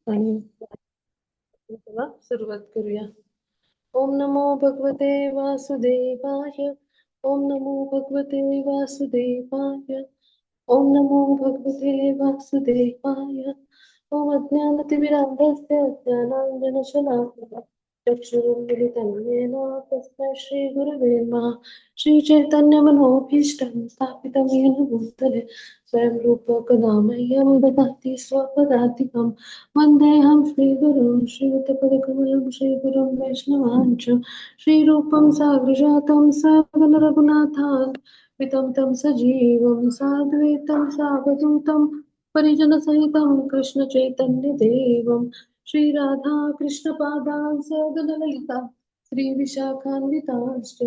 आणि चला सुरुवात करूया. ओम नमो भगवते वासुदेवाय. ओम नमो भगवते वासुदेवाय. ओम नमो भगवते वासुदेवाय. ओम अज्ञानतिमिरान्धस्य ज्ञानाञ्जनशलाकया चक्षुरुन्मिलितं येन तस्मै श्रीगुरवे नमः. श्रीचैतन्यमनोभीष्टं स्थापितं येन भूतले स्वयं रूप कदा मह्यं ददाति स्वपदातिकं वन्देऽहं श्रीगुरुं श्रीयुतपदकमलं श्रीगुरुं वैष्णवांच श्रीरूपं साग्रजातं सगणरघुनाथान् पितं तं सजीवं साद्वैतं सावधूतं परिजनसहितं कृष्णचैतन्यदेवं श्रीराधा कृष्णपादान् सगणललिता श्रीविशाखान्वितांश्च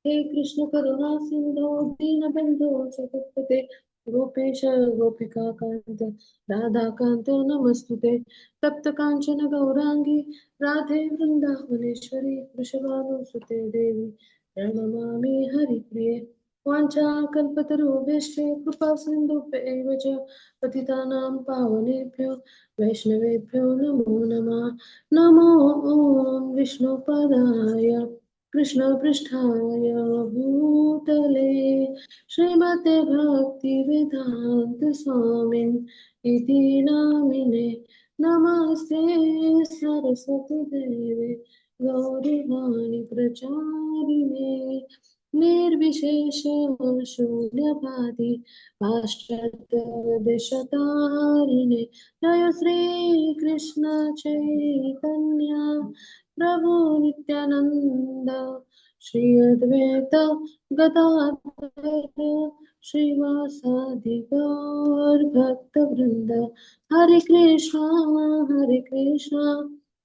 हे कृष्ण करुणा सिंधो दीनबन्धो जगत्पते गोपेश गोपिकान्त राधाकान्त नमस्तुते तप्त कांचन गौरांगी राधे वृंदावनेश्वरी वृषभानुसुते देवी प्रणमामि हरिप्रिये वाञ्छाकल्पतरुभ्यश्च कृपा सिन्धुभ्यैव च पतितानां पावनेभ्यो वैष्णवेभ्यो नमो नमः. नमो ॐ विष्णुपदाय कृष्णपृष्ठाय भूतले श्रीमते भक्तिवेदान्त स्वामिन् इति नामिने नमस्ते सरस्वती देवे गौरवाणी प्रचारिणे निर्विशेष शून्यवादी पाश्चात्यदेशतारिणे जय श्री कृष्ण चैतन्य प्रभु नित्यानंद श्री अद्वैत गदाधर श्रीवासादि गौर भक्त वृंद हरे कृष्णा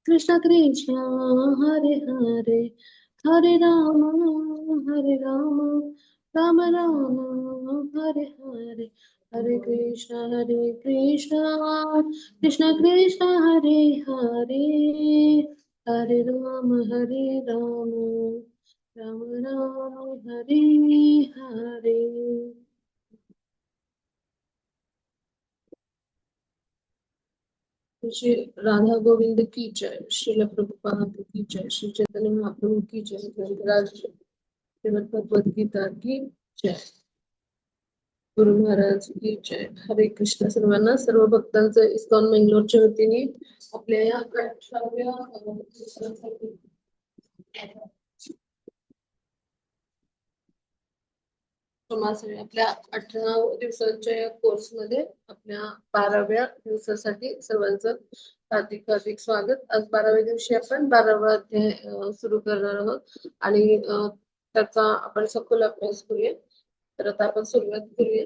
कृष्ण कृष्ण हरे हरे हरे राम राम राम हरे हरे हरे कृष्ण कृष्ण कृष्ण हरे हरे हरे राम राम राम हरे हरे. श्री राधा गोविंद की जय. श्रील प्रभुपाद की जय. श्री चैतन्य महाप्रभु की जय. ग्रंथराज श्रीमद् भगवद गीता की जय. गुरु महाराज की जय. हरे कृष्ण सर्वांना. सर्व भक्तांचं इस्कॉन मंगलोरच्या वतीने आपल्या या 18व्या आपल्या 18 दिवसांच्या या कोर्स मध्ये आपल्या 12व्या दिवसासाठी सर्वांचं हार्दिक हार्दिक स्वागत. आज 12व्या दिवशी आपण 12वा अध्याय सुरू करणार आहोत आणि त्याचा आपण सखोल अभ्यास करूया. तर आता आपण सुरुवात करूया.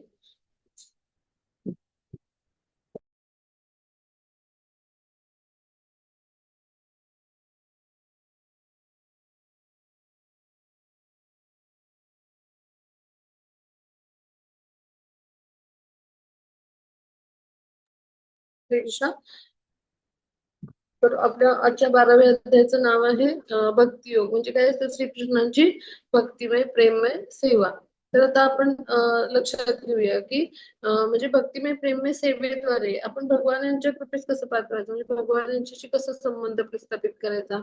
कृष्ण. तर आपल्या आजच्या 12व्या अध्यायाचं नाव आहे भक्तियोग. म्हणजे काय असतं? श्रीकृष्णांची भक्तिमय प्रेममय सेवा. तर आता आपण लक्षात घेऊया की म्हणजे भक्तिमय प्रेममय सेवेद्वारे आपण भगवानांच्या कृपेस कसं पात्र व्हायचं, म्हणजे भगवान यांच्याशी कसा संबंध प्रस्थापित करायचा,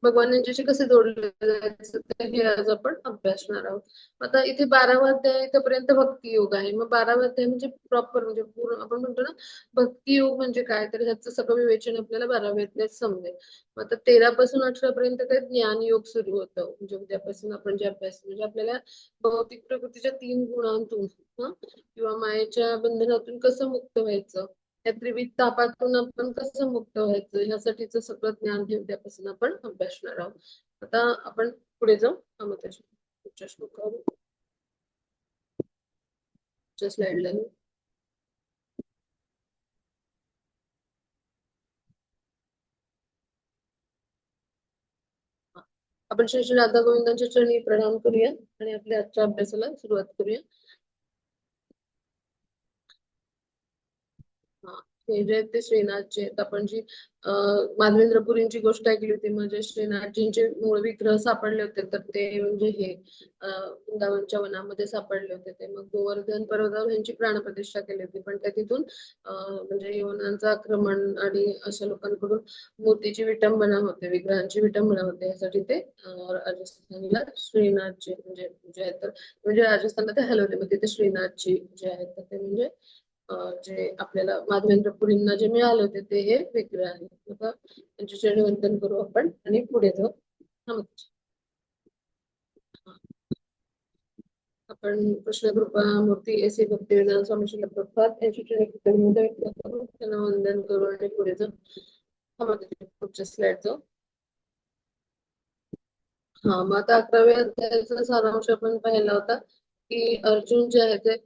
भगवान यांच्याशी कसे जोडले जायचं, हे आज आपण अभ्यासणार आहोत. आता इथे 12वा अध्याय इथपर्यंत भक्ती योग आहे. मग 12वा अध्याय म्हणजे प्रॉपर म्हणजे पूर्ण आपण म्हणतो ना भक्ती योग म्हणजे काय, तर ह्याचं सगळं विवेचन आपल्याला 12व्या अध्यायात समजेल. आता 13 पासून 18 पर्यंत काय ज्ञान योग सुरू होतं. म्हणजे उद्यापासून आपण जे अभ्यास म्हणजे आपल्याला भौतिक प्रकृतीच्या 3 गुणांतून किंवा मायेच्या बंधनातून कसं मुक्त व्हायचं, त्या त्रिविध तापातून आपण कसं मुक्त व्हायचं, ह्यासाठीचं सगळं ज्ञान हे उद्यापासून आपण अभ्यासणार आहोत. आता आपण पुढे जाऊ. पुढच्या श्लोकावर स्लाइडला आपण श्री श्री राधा गोविंदांच्या चरणी प्रणाम करूया आणि आपल्या आजच्या अभ्यासाला सुरुवात करूया. हे जे आहेत ते श्रीनाथचे आहेत. आपण जी माधवेंद्रपुरींची गोष्ट ऐकली होती, म्हणजे श्रीनाथजींचे मूळ विग्रह सापडले होते, तर ते म्हणजे हे वृंदावनच्या वनामध्ये सापडले होते. ते मग गोवर्धन पर्वतावर यांची प्राणप्रतिष्ठा केली होती, पण त्या तिथून म्हणजे यवनांचं आक्रमण आणि अशा लोकांकडून मूर्तीची विटंबना होते, विग्रहांची विटंबना होते, यासाठी ते राजस्थानला श्रीनाथजी म्हणजे जे आहेत तर म्हणजे राजस्थानला ते हलवले. मग तिथे श्रीनाथजी जे आहेत तर ते म्हणजे जे आपल्याला माधवेंद्रपुरींना जे मिळाले होते ते हे विग्रह आहे. आता त्यांचे चरणवंदन करू आपण आणि पुढे जाऊ. हा, आपण कृष्ण कृपा मूर्ती एसी भक्तिवेदांत स्वामी श्रील प्रभुपाद यांची चरणमध्ये व्यक्त करू, त्यांना वंदन करू आणि पुढे जाऊ. हा, मग पुढच्या स्लाइड जाऊ. हा, मग आता 11व्या अध्यायाचा सारांश आपण पाहिला होता की अर्जुन जे आहे ते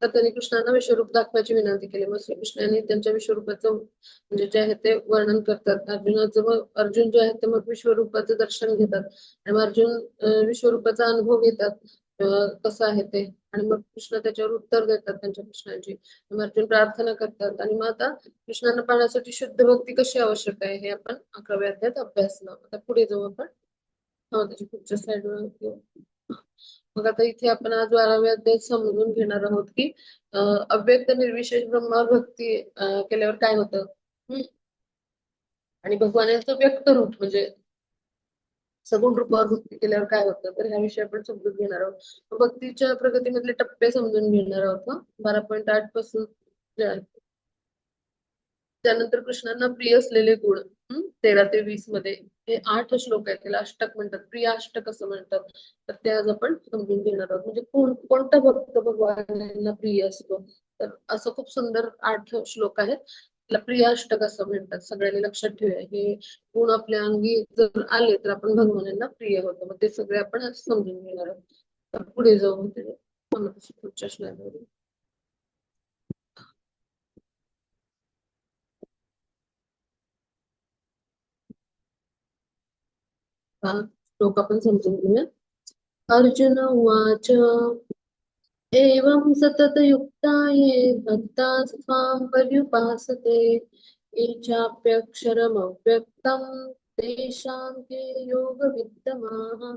तर त्यांनी कृष्णांना विश्वरूप दाखवायची विनंती केली. मग श्रीकृष्णांनी त्यांच्या विश्वरूपाचं म्हणजे जे आहे ते वर्णन करतात. अर्जुनाचं मग अर्जुन जे आहे ते मग विश्वरूपाचं दर्शन घेतात आणि मग अर्जुन विश्वरूपाचा अनुभव घेतात कसं आहे ते, आणि मग कृष्ण त्याच्यावर उत्तर देतात त्यांच्या प्रश्नांची. मग अर्जुन प्रार्थना करतात आणि मग आता कृष्णांना पाहण्यासाठी शुद्ध भक्ती कशी आवश्यक आहे हे आपण 11व्या अध्यायात अभ्यासलं. आता पुढे जाऊ आपण. हो, त्याची पुढच्या स्लाइडवर घेऊ. मग आता इथे आपण आज 12व्या अध्यायात समजून घेणार आहोत की अव्यक्त निर्विशेष ब्रह्मा भक्ती केल्यावर काय होतं, आणि भगवानाचं व्यक्त रूप म्हणजे सगुण रूपावर भक्ती केल्यावर काय होतं, तर ह्या विषयी आपण समजून घेणार आहोत. भक्तीच्या प्रगतीमधले टप्पे समजून घेणार आहोत. 12.8 पासून जे आहे त्यानंतर कृष्णांना प्रिय असलेले गुण 13 ते 20 मध्ये हे 8 श्लोक आहेत, त्याला अष्टक म्हणतात, प्रियाष्टक असं म्हणतात. तर ते आज आपण समजून घेणार आहोत. म्हणजे कोणता भक्त भगवानांना प्रिय असतो, तर असं खूप सुंदर 8 श्लोक आहेत. त्याला प्रियाष्टक असं म्हणतात. सगळ्यांनी लक्षात ठेवूया, हे गुण आपल्या अंगी जर आले तर आपण भगवानांना प्रिय होतो. मग ते सगळे आपण आज समजून घेणार आहोत. तर पुढे जाऊ पुढच्या श्लोकावर. हा श्लोक आपण समजून घेऊया. अर्जुन उवाच एवं सततयुक्ता ये भक्ताः त्वां पर्युपासते ये चाप्यक्षरमव्यक्तं तेषां के योगवित्तमाः.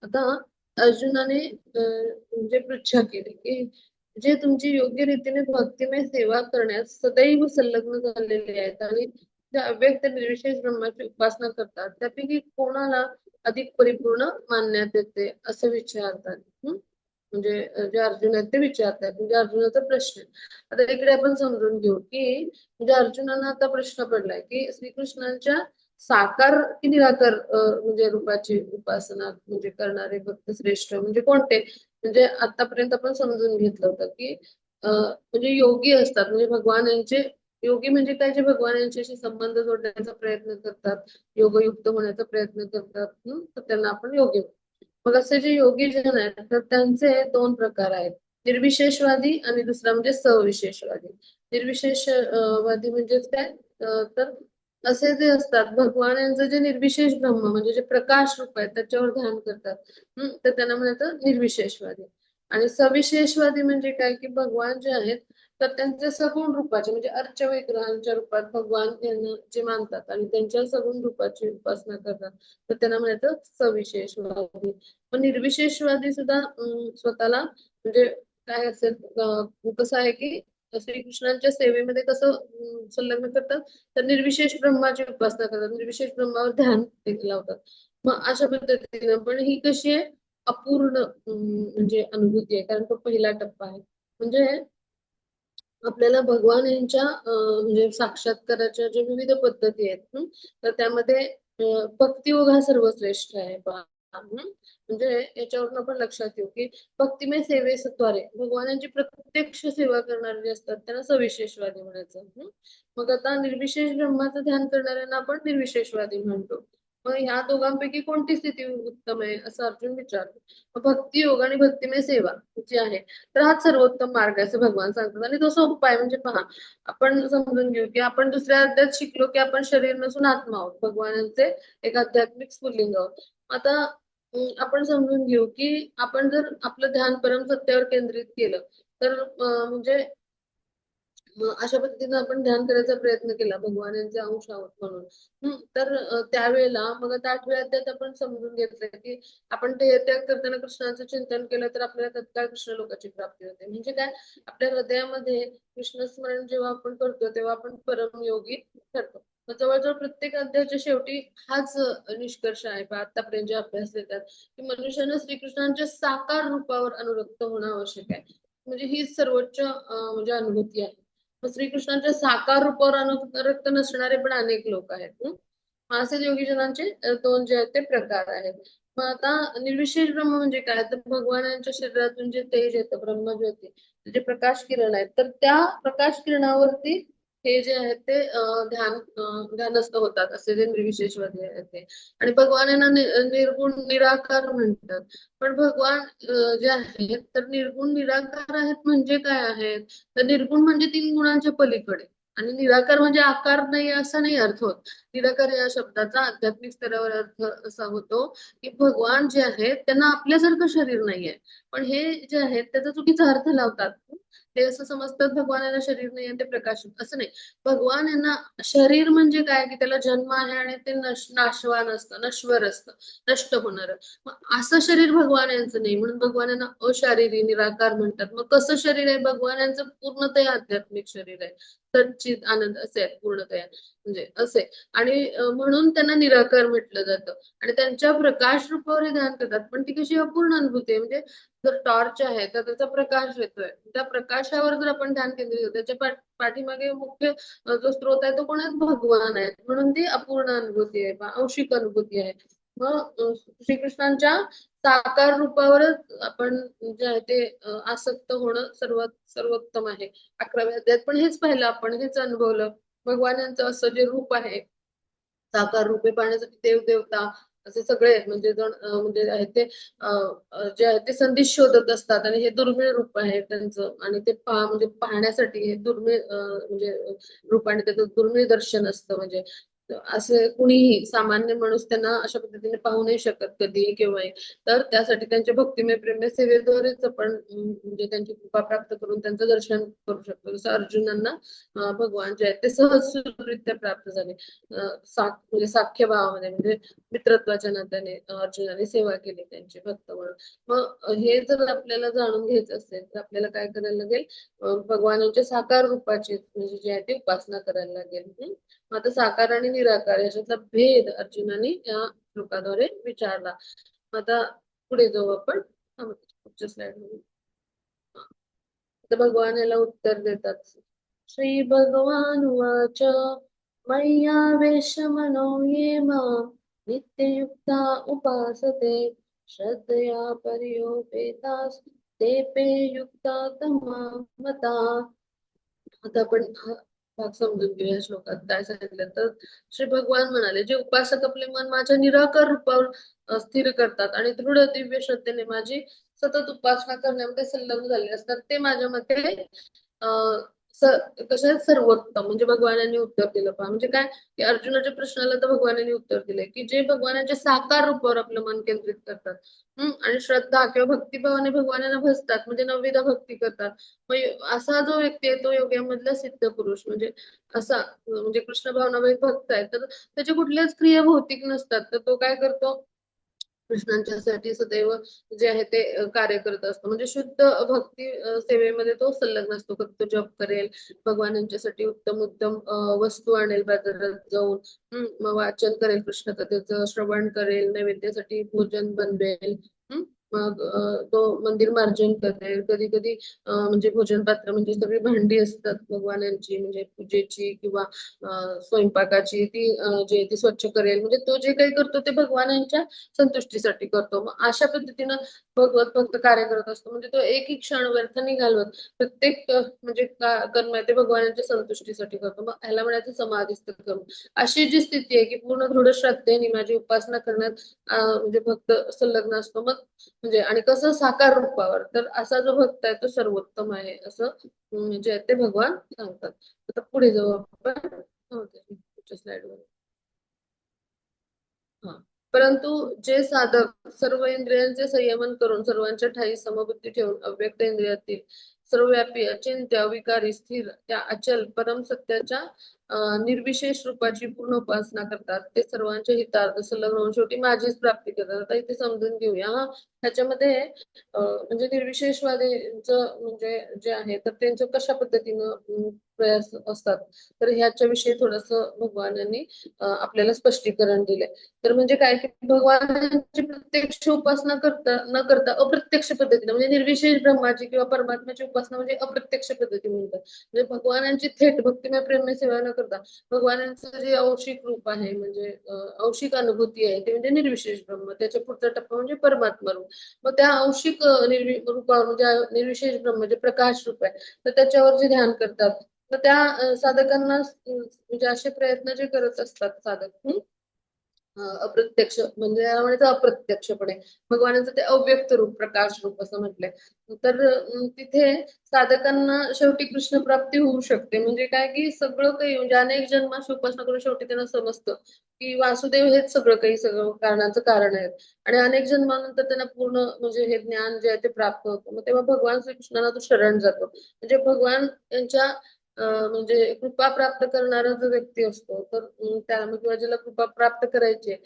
आता अर्जुनाने म्हणजे पृच्छा केली की जे तुमची योग्य रीतीने भक्तिमय सेवा करण्यास सदैव संलग्न झालेले आहेत आणि जे अव्यक्त निर्विशेष ब्रह्माची उपासना करतात त्यापैकी कोणाला अधिक परिपूर्ण मानण्यात येते असं विचारतात. म्हणजे जे अर्जुन आहेत ते विचारतात, म्हणजे अर्जुनाचा प्रश्न. आता इकडे आपण समजून घेऊ की म्हणजे अर्जुनाला आता प्रश्न पडलाय की श्रीकृष्णांच्या साकार की निराकार म्हणजे रूपाची उपासना म्हणजे करणारे भक्त श्रेष्ठ म्हणजे कोणते. म्हणजे आतापर्यंत आपण समजून घेतलं होतं की म्हणजे योगी असतात, म्हणजे भगवान यांचे योगी म्हणजे काय, जे भगवान यांच्याशी संबंध जोडण्याचा प्रयत्न करतात, योगयुक्त होण्याचा प्रयत्न करतात, तर त्यांना आपण योगी. मग असे जे योगी जन आहेत तर त्यांचे दोन प्रकार आहेत, निर्विशेषवादी आणि दुसरा म्हणजे सविशेषवादी. निर्विशेषवादी म्हणजेच काय, तर असे जे असतात भगवान यांचं जे निर्विशेष ब्रह्म म्हणजे जे प्रकाश रूप आहे त्याच्यावर ध्यान करतात, तर त्यांना म्हणतात निर्विशेषवादी. आणि सविशेषवादी म्हणजे काय की भगवान जे आहेत तर त्यांच्या सगुण रूपाचे म्हणजे अर्च विग्रहांच्या रूपात भगवान यांना जे मानतात आणि त्यांच्या सगुण रूपाची उपासना करतात, तर त्यांना म्हणतात सविशेषवादी. पण निर्विशेषवादी सुद्धा स्वतःला म्हणजे काय असेल कसं आहे की श्रीकृष्णांच्या सेवेमध्ये कसं संलग्न करतात, तर निर्विशेष ब्रह्माची उपासना करतात, निर्विशेष ब्रह्मावर ध्यान लावतात. मग अशा पद्धतीने पण ही कशी आहे अपूर्ण म्हणजे अनुभूती आहे, कारण तो पहिला टप्पा आहे. म्हणजे आपल्याला भगवान यांच्या म्हणजे साक्षात्काराच्या ज्या विविध पद्धती आहेत तर त्यामध्ये भक्तियोग हा सर्वश्रेष्ठ आहे म्हणजे याच्यावरून आपण लक्षात येऊ की भक्तिमय सेवेद्वारे भगवानांची प्रत्यक्ष सेवा करणारे जे असतात त्यांना सविशेषवादी म्हणायचं. मग आता निर्विशेष ब्रह्माचं ध्यान करणाऱ्यांना आपण निर्विशेषवादी म्हणतो. मग ह्या दोघांपैकी कोणती स्थिती उत्तम आहे असं अर्जुन विचारतो. भक्ती योग आणि भक्तिमय सेवा जी आहे तर हाच सर्वोत्तम मार्ग आहे असं भगवान सांगतात. आणि तो सोपा आहे. म्हणजे पहा, आपण समजून घेऊ की आपण दुसऱ्या अध्यायात शिकलो की आपण शरीर नसून आत्मा आहोत, भगवानांचे एक आध्यात्मिक स्फुल्लिंग आहोत. आता आपण समजून घेऊ की आपण जर आपलं ध्यान परम सत्यावर केंद्रित केलं तर म्हणजे मग अशा पद्धतीने आपण ध्यान करायचा प्रयत्न केला भगवान यांचे अंश आहोत म्हणून. तर त्यावेळेला मग आता 8व्या अध्यायात आपण समजून घेतलं की आपण ते त्याग करताना कृष्णाचं चिंतन केलं तर आपल्याला तत्काळ कृष्ण लोकाची प्राप्ती होते. म्हणजे काय, आपल्या हृदयामध्ये कृष्ण स्मरण जेव्हा आपण करतो तेव्हा आपण परमयोगी ठरतो. मग जवळजवळ प्रत्येक अध्यायाच्या शेवटी हाच निष्कर्ष आहे पहा आतापर्यंत जे अभ्यास देतात की मनुष्यानं श्रीकृष्णांच्या साकार रूपावर अनुरक्त होणं आवश्यक आहे. म्हणजे ही सर्वोच्च म्हणजे अनुभूती आहे. मग श्रीकृष्णांच्या साकार रूपावर अनुरक्त नसणारे पण अनेक लोक आहेत. असे योगीजनांचे दोन जे आहेत ते प्रकार आहेत. मग आता निर्विशेष ब्रह्म म्हणजे काय, तर भगवानांच्या शरीरातून जे तेज येतं ब्रह्मज्योती, जे प्रकाश किरण आहेत, तर त्या प्रकाश किरणावरती हे जे आहेत ते ध्यानस्थ होतात असे जे निर्विशेषवादी आहेत ते. आणि भगवानांना निर्गुण निराकार म्हणतात. पण भगवान जे आहेत तर निर्गुण निराकार आहेत म्हणजे काय आहेत, तर निर्गुण म्हणजे 3 गुणांच्या पलीकडे आणि निराकार म्हणजे आकार नाही असा नाही अर्थ होत. निराकार या शब्दाचा आध्यात्मिक स्तरावर अर्थ असा होतो की भगवान जे आहेत त्यांना आपल्यासारखं शरीर नाहीये. पण हे जे आहेत त्याचा चुकीचा अर्थ लावतात. ते असं समजतात भगवानाला शरीर नाही ते प्रकाश असं नाही. भगवान यांना शरीर म्हणजे काय की त्याला जन्म आहे आणि ते नाशवान असतं, नश्वर असतं, नष्ट होणार. मग असं शरीर भगवान यांचं नाही म्हणून भगवान यांना अशारीरी निराकार म्हणतात. मग कसं शरीर आहे भगवान यांचं, पूर्णतया आध्यात्मिक शरीर आहे, सच्चित आनंद असे आहे पूर्णतया म्हणजे असे. आणि म्हणून त्यांना निराकार म्हटलं जातं. आणि त्यांच्या प्रकाश रूपावर ध्यान करतात. पण ती कशी अपूर्ण अनुभूती आहे, म्हणजे जर टॉर्च आहे तर त्याचा प्रकाश येतोय, त्या प्रकाशावर जर आपण ध्यान केंद्रित करतो त्याच्या पाठीमागे मुख्य जो स्रोत आहे तो कोण आहे, भगवान आहे. म्हणून ती अपूर्ण अनुभूती आहे, आंशिक अनुभूती आहे. मग श्रीकृष्णांच्या साकार रूपावरच आपण जे आहे ते आसक्त होणं सर्वोत्तम आहे. 11व्या अध्यायात पण हेच पाहिलं आपण, हेच अनुभवलं. भगवान यांचं असं जे रूप आहे, साकार रूपे पाहण्यासाठी देव देवता असे सगळे म्हणजे जण म्हणजे आहेत ते जे आहे ते संदेश शोधत असतात आणि हे दुर्मिळ रूप आहे त्यांचं. आणि ते म्हणजे पाहण्यासाठी हे दुर्मिळ म्हणजे रूप आणि त्याचं दुर्मिळ दर्शन असतं. म्हणजे असं कुणीही सामान्य माणूस त्यांना अशा पद्धतीने पाहू नाही शकत कधी केव्हाही. तर त्यासाठी त्यांच्या भक्तिमय प्रेममय सेवेद्वारेच आपण म्हणजे त्यांची कृपा प्राप्त करून त्यांचं दर्शन करू शकतो. जसं अर्जुनांना भगवान जे आहेत ते सहजरित्या प्राप्त झाले. म्हणजे साख्य भावामध्ये म्हणजे मित्रत्वाच्या नात्याने अर्जुनाने सेवा केली त्यांची भक्त म्हणून. मग हे जर आपल्याला जाणून घ्यायचं असेल तर आपल्याला काय करायला लागेल, भगवानांच्या साकार रूपाची म्हणजे जे आहे ते उपासना करायला लागेल. मग आता साकार आणि निराकार याच्यातला भेद अर्जुनाने या श्लोकाद्वारे विचारला. आता पुढे जाऊ आपण. पुढच्या स्लाइड मध्ये तर भगवान याला उत्तर देतात. श्री भगवान वाच मय्यावेशमनो ये मां नित्ययुक्ता उपासते श्रद्धया पर्योपेतास ते युक्ता तमा मता. आता आपण हा भाग समजून घेऊया. श्लोकात काय सांगितलं तर श्री भगवान म्हणाले, जे उपासक आपले मन माझ्या निराकार रूपावर स्थिर करतात आणि दृढ दिव्य श्रद्धेने माझी सतत उपासना करण्यामध्ये संलग्न झाले असतात ते माझ्या मते अं कशा सर्वोत्तम. म्हणजे भगवानांनी उत्तर दिलं पहा. म्हणजे काय की अर्जुनाच्या प्रश्नाला तर भगवानांनी उत्तर दिलंय की जे भगवानाच्या साकार रूपावर आपलं मन केंद्रित करतात आणि श्रद्धा किंवा भक्तिभावाने भगवानांना भजतात म्हणजे नवविध भक्ती करतात. मग असा जो व्यक्ती आहे तो योग्यामधला सिद्ध पुरुष म्हणजे असा म्हणजे कृष्ण भावनामय भक्त आहे तर त्याच्या कुठल्याच क्रिया भौतिक नसतात. तर तो काय करतो, कृष्णांच्यासाठी सदैव जे आहे ते कार्य करत असतो. म्हणजे शुद्ध भक्ती सेवेमध्ये तो संलग्न असतो. फक्त जप करेल, भगवानांच्यासाठी उत्तम उत्तम वस्तू आणेल बाजारात जाऊन, मग वाचन करेल, कृष्ण कथेचं श्रवण करेल, नैवेद्यासाठी भोजन बनवेल, मग तो मंदिर मार्जन करेल. कधी कधी म्हणजे भोजन पात्र म्हणजे सगळी भांडी असतात भगवानांची म्हणजे पूजेची किंवा स्वयंपाकाची ती जे ती स्वच्छ करेल. म्हणजे तो जे काही करतो ते भगवानांच्या संतुष्टीसाठी करतो. मग अशा पद्धतीनं भगवत भक्त कार्य करत असतो. म्हणजे तो एकही क्षण व्यर्थ नाही घालवत. प्रत्येक म्हणजे कर्म आहे ते भगवानाच्या संतुष्टीसाठी करतो. मग ह्याला म्हणायचं समाधिस्थ कर्म. अशी जी स्थिती आहे की पूर्ण दृढ श्रद्धेने माझी उपासना करण्यात म्हणजे भक्त संलग्न असतो. मग म्हणजे आणि कसं साकार रूपावर, तर असा जो भक्त आहे तो सर्वोत्तम आहे असं म्हणजे ते भगवान सांगतात. आता पुढे जाऊ आपण. पुढच्या स्लाइडवर. हा. परंतु जे साधक सर्व इंद्रियांचे संयमन करून सर्वांच्या ठायी समबुद्धी ठेवून अव्यक्त इंद्रियातील सर्वव्यापी अचिंत्य विकारी स्थिर त्या अचल परम सत्याच्या निर्विशेष रूपाची पूर्ण उपासना करतात. ते सर्वांचे हितार्थ संलग्न होऊन शेवटी माझीच प्राप्ती करतात. आता इथे समजून घेऊया हा. ह्याच्यामध्ये म्हणजे निर्विशेषवादींचं म्हणजे जे आहे तर त्यांचं कशा पद्धतीनं प्रयास असतात तर ह्याच्याविषयी थोडस भगवानांनी आपल्याला स्पष्टीकरण दिलंय. तर म्हणजे काय की भगवानांची प्रत्यक्ष उपासना न करता अप्रत्यक्ष पद्धतीने म्हणजे निर्विशेष ब्रह्माची किंवा परमात्म्याची उपासना म्हणजे अप्रत्यक्ष पद्धती म्हणतात. म्हणजे भगवानांची थेट भक्तिमय प्रेममय सेवा न करता भगवानांचं जे औषिक रूप आहे म्हणजे औषिक अनुभूती आहे ते म्हणजे निर्विशेष ब्रह्म. त्याच्या पुढचा टप्पा म्हणजे परमात्मा रूप. मग त्या औषिक रूपावर म्हणजे निर्विशेष ब्रह्म जे प्रकाश रूप आहे तर त्याच्यावर जे ध्यान करतात तर त्या साधकांना म्हणजे असे प्रयत्न जे करत असतात साधक अप्रत्यक्ष म्हणजे याला म्हणायचं अप्रत्यक्षपणे भगवानाचं ते अव्यक्त रूप प्रकाश रूप असं म्हटलंय. तर तिथे साधकांना शेवटी कृष्ण प्राप्ती होऊ शकते. म्हणजे काय की सगळं काही म्हणजे अनेक जन्माची उपासना करून शेवटी त्यांना समजतं की वासुदेव हेच सगळं काही सगळं कारणाचं कारण आहे. आणि अनेक जन्मानंतर त्यांना पूर्ण म्हणजे हे ज्ञान जे आहे ते प्राप्त होतं. मग तेव्हा भगवान श्रीकृष्णाला तो शरण जातो. म्हणजे भगवान यांच्या म्हणजे कृपा प्राप्त करणारा जो व्यक्ती असतो तर त्याला मग किंवा ज्याला कृपा प्राप्त करायची आहे,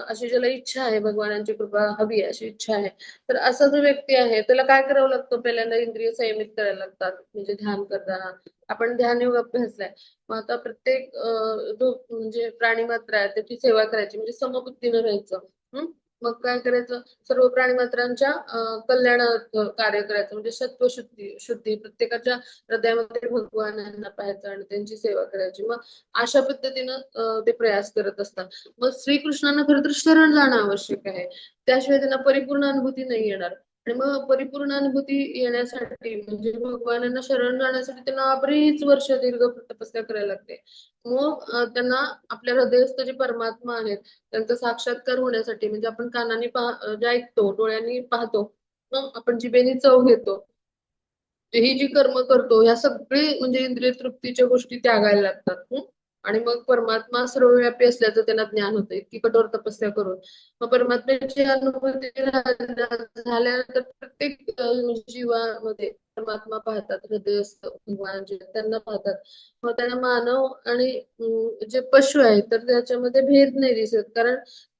अशी ज्याला इच्छा आहे भगवानांची कृपा हवी आहे अशी इच्छा आहे तर असा जो व्यक्ती आहे त्याला काय करावं लागतं पहिल्यांदा इंद्रिय संयमित करायला लागतात. म्हणजे ध्यान करताना आपण ध्यान योग अभ्यासलाय. मग आता प्रत्येक जो म्हणजे प्राणी मात्र आहे त्याची सेवा करायची म्हणजे समबुद्धीनं राहायचं. हम्म मग काय करायचं सर्व प्राणी मात्रांच्या कल्याणार्थ कार्य करायचं म्हणजे शुद्धी प्रत्येकाच्या हृदयामध्ये भगवानांना पाहायचं आणि त्यांची सेवा करायची. मग अशा पद्धतीनं ते प्रयास करत असतात. मग श्रीकृष्णांना खरं तर शरण जाणं आवश्यक आहे. त्याशिवाय त्यांना परिपूर्ण अनुभूती नाही येणार. आणि मग परिपूर्ण अनुभूती येण्यासाठी म्हणजे भगवानांना शरण जाण्यासाठी त्यांना बरीच वर्ष दीर्घ तपस्या करायला लागते. मग त्यांना आपल्या हृदयस्थ जे परमात्मा आहेत त्यांचा साक्षात्कार होण्यासाठी म्हणजे आपण कानाने जे ऐकतो डोळ्यांनी पाहतो मग आपण जिभेने चव घेतो ही जी कर्म करतो ह्या सगळी म्हणजे इंद्रिय तृप्तीच्या गोष्टी त्यागायला लागतात. आणि मग परमात्मा सर्वव्यापी असल्याचं त्यांना ज्ञान होतं इतकी कठोर तपस्या करून. मग परमात्म्याची अनुभूती झाल्यानंतर प्रत्येक जीवामध्ये परमात्मा पाहतात. हृदयस्थ भगवान जे त्यांना पाहतात. मग त्यांना मानव आणि जे पशु आहे तर त्याच्यामध्ये भेद नाही दिसत कारण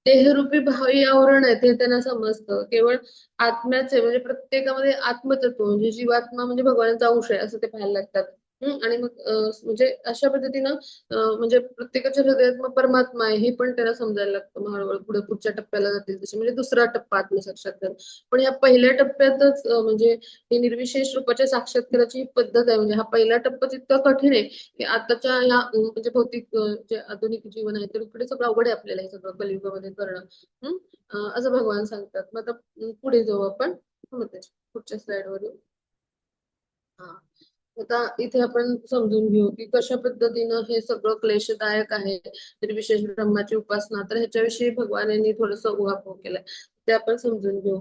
देहरूपी भावी आवरण आहे ते त्यांना समजतं. केवळ आत्म्याचे म्हणजे प्रत्येकामध्ये आत्मतत्व म्हणजे जीवात्मा म्हणजे भगवानाचा अंश आहे असं ते पाहायला लागतात. आणि मग म्हणजे अशा पद्धतीनं म्हणजे प्रत्येकाच्या हृदयात मग परमात्मा आहे हे पण त्याला समजायला लागतं. मग हळूहळू पुढे पुढच्या टप्प्याला जातील तसे म्हणजे दुसरा टप्पा आत्मसाक्षात्कार. पण या पहिल्या टप्प्यातच म्हणजे ही निर्विशेष रूपाच्या साक्षात्काराची ही पद्धत आहे. म्हणजे हा पहिला टप्पाच इतका कठीण आहे की आताच्या ह्या म्हणजे भौतिक जे आधुनिक जीवन आहे तर इकडे सगळं अवघड आहे आपल्याला हे सगळं कलियुगामध्ये करणं. असं भगवान सांगतात. मग आता पुढे जाऊ आपण पुढच्या स्लाइड वर येऊ. हा आता इथे आपण समजून घेऊ की कशा पद्धतीनं हे सगळं क्लेशदायक आहे निर्विशेष ब्रह्माची उपासना. तर ह्याच्याविषयी भगवान यांनी थोडस उहापोह केलाय ते आपण समजून घेऊ.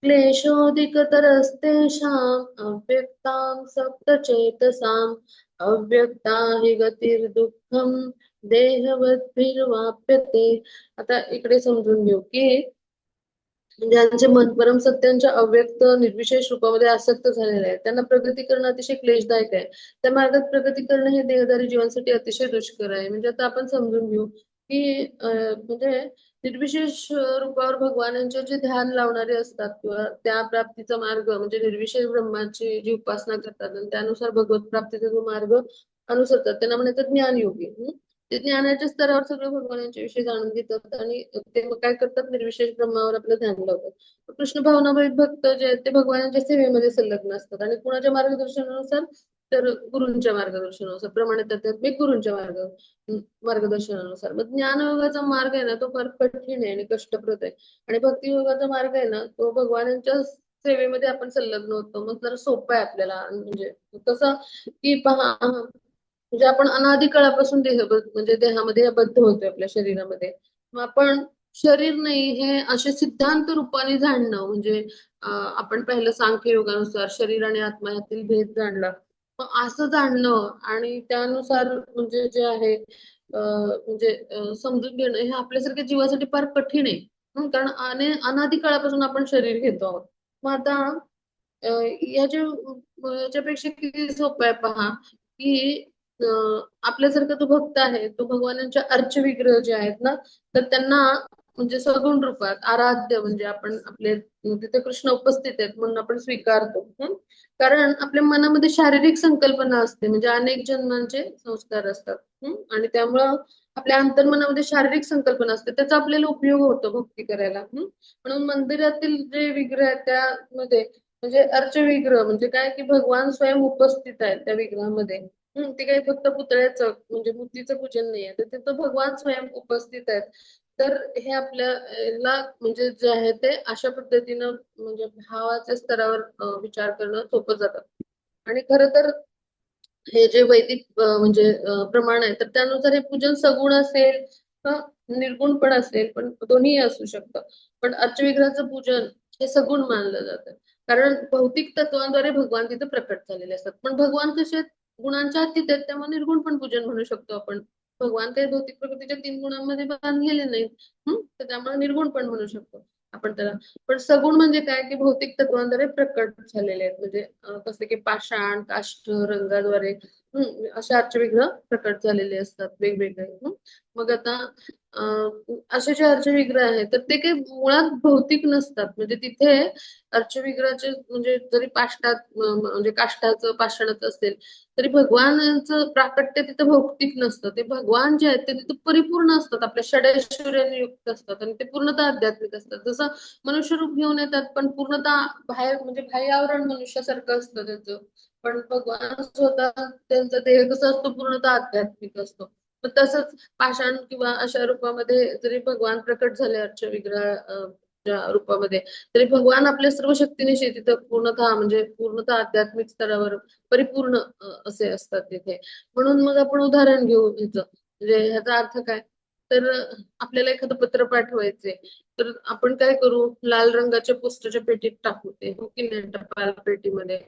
क्लेशोऽधिकतरस्तेषाम् अव्यक्तां सप्तचेतसाम् अव्यक्ता हि गतिर्दुःखम् देहवद्भिर्वाप्यते. आता इकडे समजून घेऊ की ज्यांचे मन परम सत्यांच्या अव्यक्त निर्विशेष रूपामध्ये आसक्त झालेले आहे त्यांना प्रगती करणं अतिशय क्लेशदायक आहे. त्या मार्गात प्रगती करणं हे देहधारी जीवांसाठी अतिशय दुष्कर आहे. म्हणजे आता आपण समजून घेऊ की म्हणजे निर्विशेष रूपावर भगवानांचे जे ध्यान लावणारे असतात किंवा त्या प्राप्तीचा मार्ग म्हणजे निर्विशेष ब्रह्माची जी उपासना करतात आणि त्यानुसार भगवत प्राप्तीचा जो मार्ग अनुसरतात त्यांना म्हणायचं ज्ञानयोगी. ते ज्ञानाच्या स्तरावर सगळं भगवानांच्या विषयी जाणून घेतात आणि ते मग काय करतात निर्विशेष ब्रह्मावर आपलं ध्यान लावतात. कृष्ण भावनामयी भक्त जे आहेत ते भगवानाच्या सेवेमध्ये संलग्न असतात आणि कुणाच्या मार्गदर्शनानुसार तर गुरूंच्या मार्गदर्शनानुसार प्रमाणित आध्यात्मिक गुरूंच्या मार्गदर्शनानुसार. मग ज्ञानयोगाचा मार्ग आहे ना तो फार कठीण आहे आणि कष्टप्रद आहे आणि भक्तियोगाचा मार्ग आहे ना तो भगवानांच्या सेवेमध्ये आपण संलग्न होतो मग जरा सोपं आहे आपल्याला. म्हणजे कसं की पहा म्हणजे आपण अनादी काळापासून म्हणजे देहामध्ये बद्ध होतोय आपल्या शरीरामध्ये. मग आपण शरीर नाही हे असे सिद्धांत रूपाने जाणणं म्हणजे आपण पहिलं सांख्य योगानुसार शरीर आणि आत्मा यातील भेद जाणला. मग असं जाणणं आणि त्यानुसार म्हणजे जे आहे म्हणजे समजून घेणं हे आपल्यासारख्या जीवासाठी फार कठीण आहे. कारण अनादी काळापासून आपण शरीर घेतो आहोत. मग आता याच्यापेक्षा किती सोपं आहे पहा की आपल्यासारखा तो भक्त आहे तो भगवानांच्या अर्चविग्रह जे आहेत ना तर त्यांना म्हणजे सगुण रूपात आराध्य म्हणजे आपण आपले तिथे कृष्ण उपस्थित आहेत म्हणून आपण स्वीकारतो. कारण आपल्या मनामध्ये शारीरिक संकल्पना असते म्हणजे अनेक जन्मांचे संस्कार असतात. आणि त्यामुळं आपल्या अंतर्मनामध्ये शारीरिक संकल्पना असते त्याचा आपल्याला उपयोग होतो भक्ती करायला. म्हणून मंदिरातील जे विग्रह आहेत त्यामध्ये म्हणजे अर्चविग्रह म्हणजे काय की भगवान स्वयं उपस्थित आहेत त्या विग्रहामध्ये. ते काही फक्त पुतळ्याचं म्हणजे मूर्तीचं पूजन नाहीये तर तिथं भगवान स्वयं उपस्थित आहेत. तर हे आपल्याला म्हणजे जे आहे ते अशा पद्धतीनं म्हणजे भावाच्या स्तरावर विचार करणं सोपं जातं. आणि खरं तर हे जे वैदिक म्हणजे प्रमाण आहे तर त्यानुसार हे पूजन सगुण असेल का निर्गुण पण असेल पण दोन्ही असू शकतं. पण अर्चविग्रहाचं पूजन हे सगुण मानलं जातं. कारण भौतिक तत्वांद्वारे भगवान तिथे प्रकट झालेले असतात पण भगवान कसे आहेत गुणांच्या अतीत आहेत त्यामुळे निर्गुण पण पूजन म्हणू शकतो आपण. भगवान काही भौतिक प्रकृतीच्या 3 गुणांमध्ये बांधलेले नाहीत. तर त्यामुळे निर्गुण पण म्हणू शकतो आपण त्याला. पण सगुण म्हणजे काय की भौतिक तत्वांद्वारे प्रकट झालेले आहेत म्हणजे कसं की पाषाण काष्ठ रंगाद्वारे असे अर्चविग्रह प्रकट झालेले असतात वेगवेगळे. मग आता असे जे अर्चविग्रह आहेत तर ते काही मुळात भौतिक नसतात म्हणजे तिथे अर्चविग्रहाचे म्हणजे जरी पाषाणात म्हणजे काष्टाचं पाषाणाचं असेल तरी भगवानाचं प्राकट्य तिथं भौतिक नसतं. ते भगवान जे आहेत ते तिथं परिपूर्ण असतात आपल्या षडैश्वर्याने युक्त असतात आणि ते पूर्णतः आध्यात्मिक असतात. जसं मनुष्य रूप घेऊन येतात पण पूर्णतः बाहेर म्हणजे बाह्य आवरण मनुष्यासारखं असतं त्याचं. पण भगवान स्वतः त्यांचा देह कसा असतो पूर्णतः आध्यात्मिक असतो. तर तसंच पाषाण किंवा अशा रूपामध्ये जरी भगवान प्रकट झाले अर्चविग्रह रूपामध्ये तरी भगवान आपल्या सर्व शक्तीनिशी तिथं पूर्णतः म्हणजे पूर्णतः आध्यात्मिक स्तरावर परिपूर्ण असे असतात तिथे. म्हणून मग आपण उदाहरण घेऊ ह्याचं म्हणजे ह्याचा अर्थ काय तर आपल्याला एखादं पत्र पाठवायचंय तर आपण काय करू लाल रंगाच्या पोस्टाच्या पेटीत टाकू ते हो की नाही टपाल पेटीमध्ये.